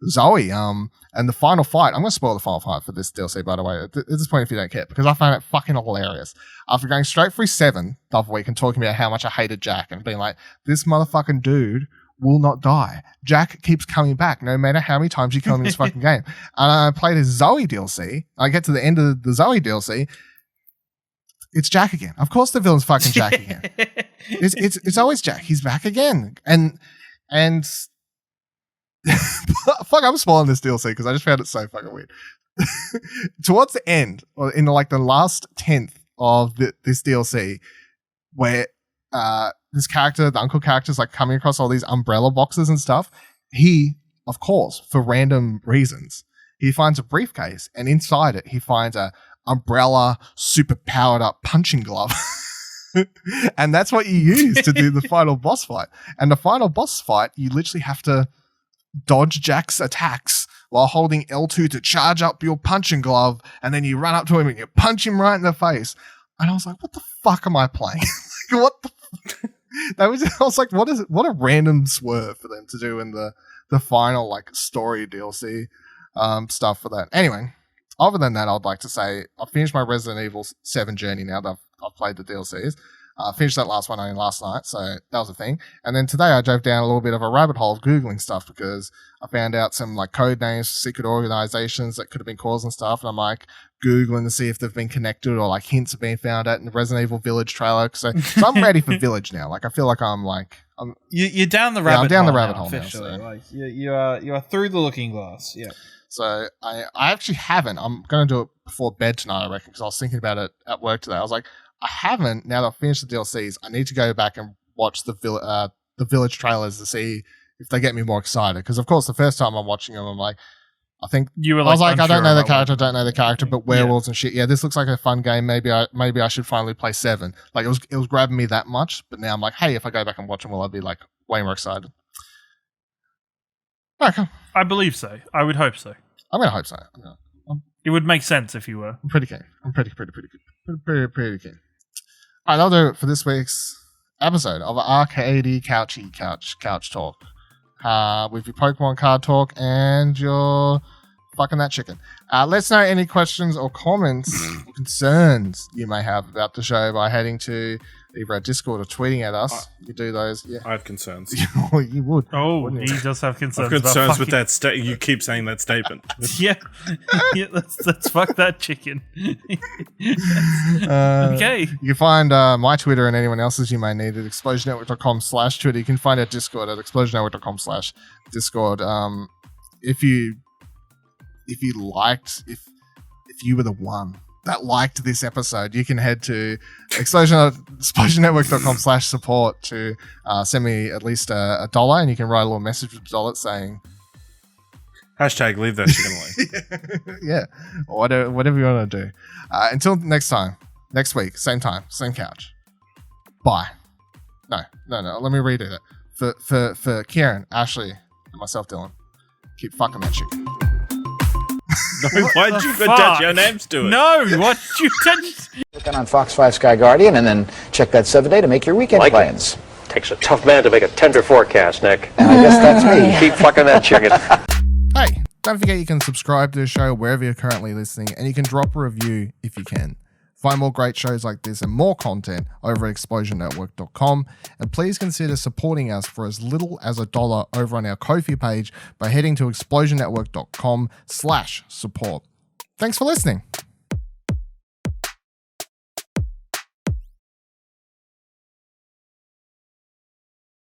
Zoe. And the final fight, I'm going to spoil the final fight for this DLC, by the way, at this point if you don't care, because I found it fucking hilarious. After going straight through 7 the other week and talking about how much I hated Jack and being like, this motherfucking dude will not die. Jack keeps coming back no matter how many times you kill him in this fucking game. And I play this Zoe DLC. I get to the end of the Zoe DLC. It's Jack again. Of course the villain's fucking Jack again. It's always Jack. He's back again. And fuck, I'm spoiling this DLC because I just found it so fucking weird. Towards the end, or in like the last 10th of this DLC, where this character, the uncle character, is like coming across all these umbrella boxes and stuff. He, of course, for random reasons, he finds a briefcase, and inside it, he finds a umbrella super powered up punching glove. And that's what you use to do the final boss fight. And the final boss fight, you literally have to dodge Jack's attacks while holding L2 to charge up your punching glove, and then you run up to him and you punch him right in the face. And I was like, what the fuck am I playing? Like, what the I was like, what a random swerve for them to do in the final like story DLC stuff for that. Anyway, other than that, I'd like to say I've finished my Resident Evil 7 journey now that I've played the DLCs. Finished that last one only last night, so that was a thing. And then today I drove down a little bit of a rabbit hole of Googling stuff because I found out some like code names for secret organizations that could have been causing stuff. And I'm like Googling to see if they've been connected or like hints have been found out in the Resident Evil Village trailer. So I'm ready for Village now. Like I feel like you're down the rabbit hole. I'm down the rabbit hole now. Officially. Like you are through the looking glass. Yeah. So I actually haven't. I'm going to do it before bed tonight, I reckon, because I was thinking about it at work today. I was like, I haven't. Now that I've finished the DLCs, I need to go back and watch the Village trailers to see if they get me more excited. Because of course, the first time I'm watching them, I'm like, I think you were. I was like, I don't know the character, but werewolves and shit. Yeah, this looks like a fun game. Maybe I should finally play 7. Like it was grabbing me that much. But now I'm like, hey, if I go back and watch them, will I be like way more excited? Okay. I believe so. I would hope so. I'm gonna hope so. It would make sense if you were. I'm pretty keen. I'm pretty keen. All right, that'll do it for this week's episode of Arcadey Couch Talk. With your Pokemon card talk and your fucking that chicken. Let's know any questions or comments or concerns you may have about the show by heading to either our Discord or tweeting at us. You do those. Yeah. I have concerns. You would. Oh, he does have concerns. I've concerns with that statement. You keep saying that statement. yeah, let's fuck that chicken. Okay. You can find my Twitter and anyone else's you may need at explosionnetwork.com/Twitter. You can find our Discord at explosionnetwork.com/Discord. If you were the one that liked this episode, you can head to explosionnetwork.com/support to send me at least $1, and you can write a little message with $1 saying #leave that chicken alone. yeah, or whatever you want to do. Until next week, same time, same couch. Bye. No. Let me redo that. For Kieran, Ashley, and myself, Dylan, keep fucking that chicken. No, why'd you attach your names to it? No, what you touch? Look on Fox 5 Sky Guardian and then check that 7-day to make your weekend plans. Takes a tough man to make a tender forecast, Nick. And I guess that's me. Keep fucking that chicken. Hey, don't forget you can subscribe to the show wherever you're currently listening, and you can drop a review if you can. Find more great shows like this and more content over at explosionnetwork.com, and please consider supporting us for as little as $1 over on our Ko-fi page by heading to explosionnetwork.com/support. Thanks for listening.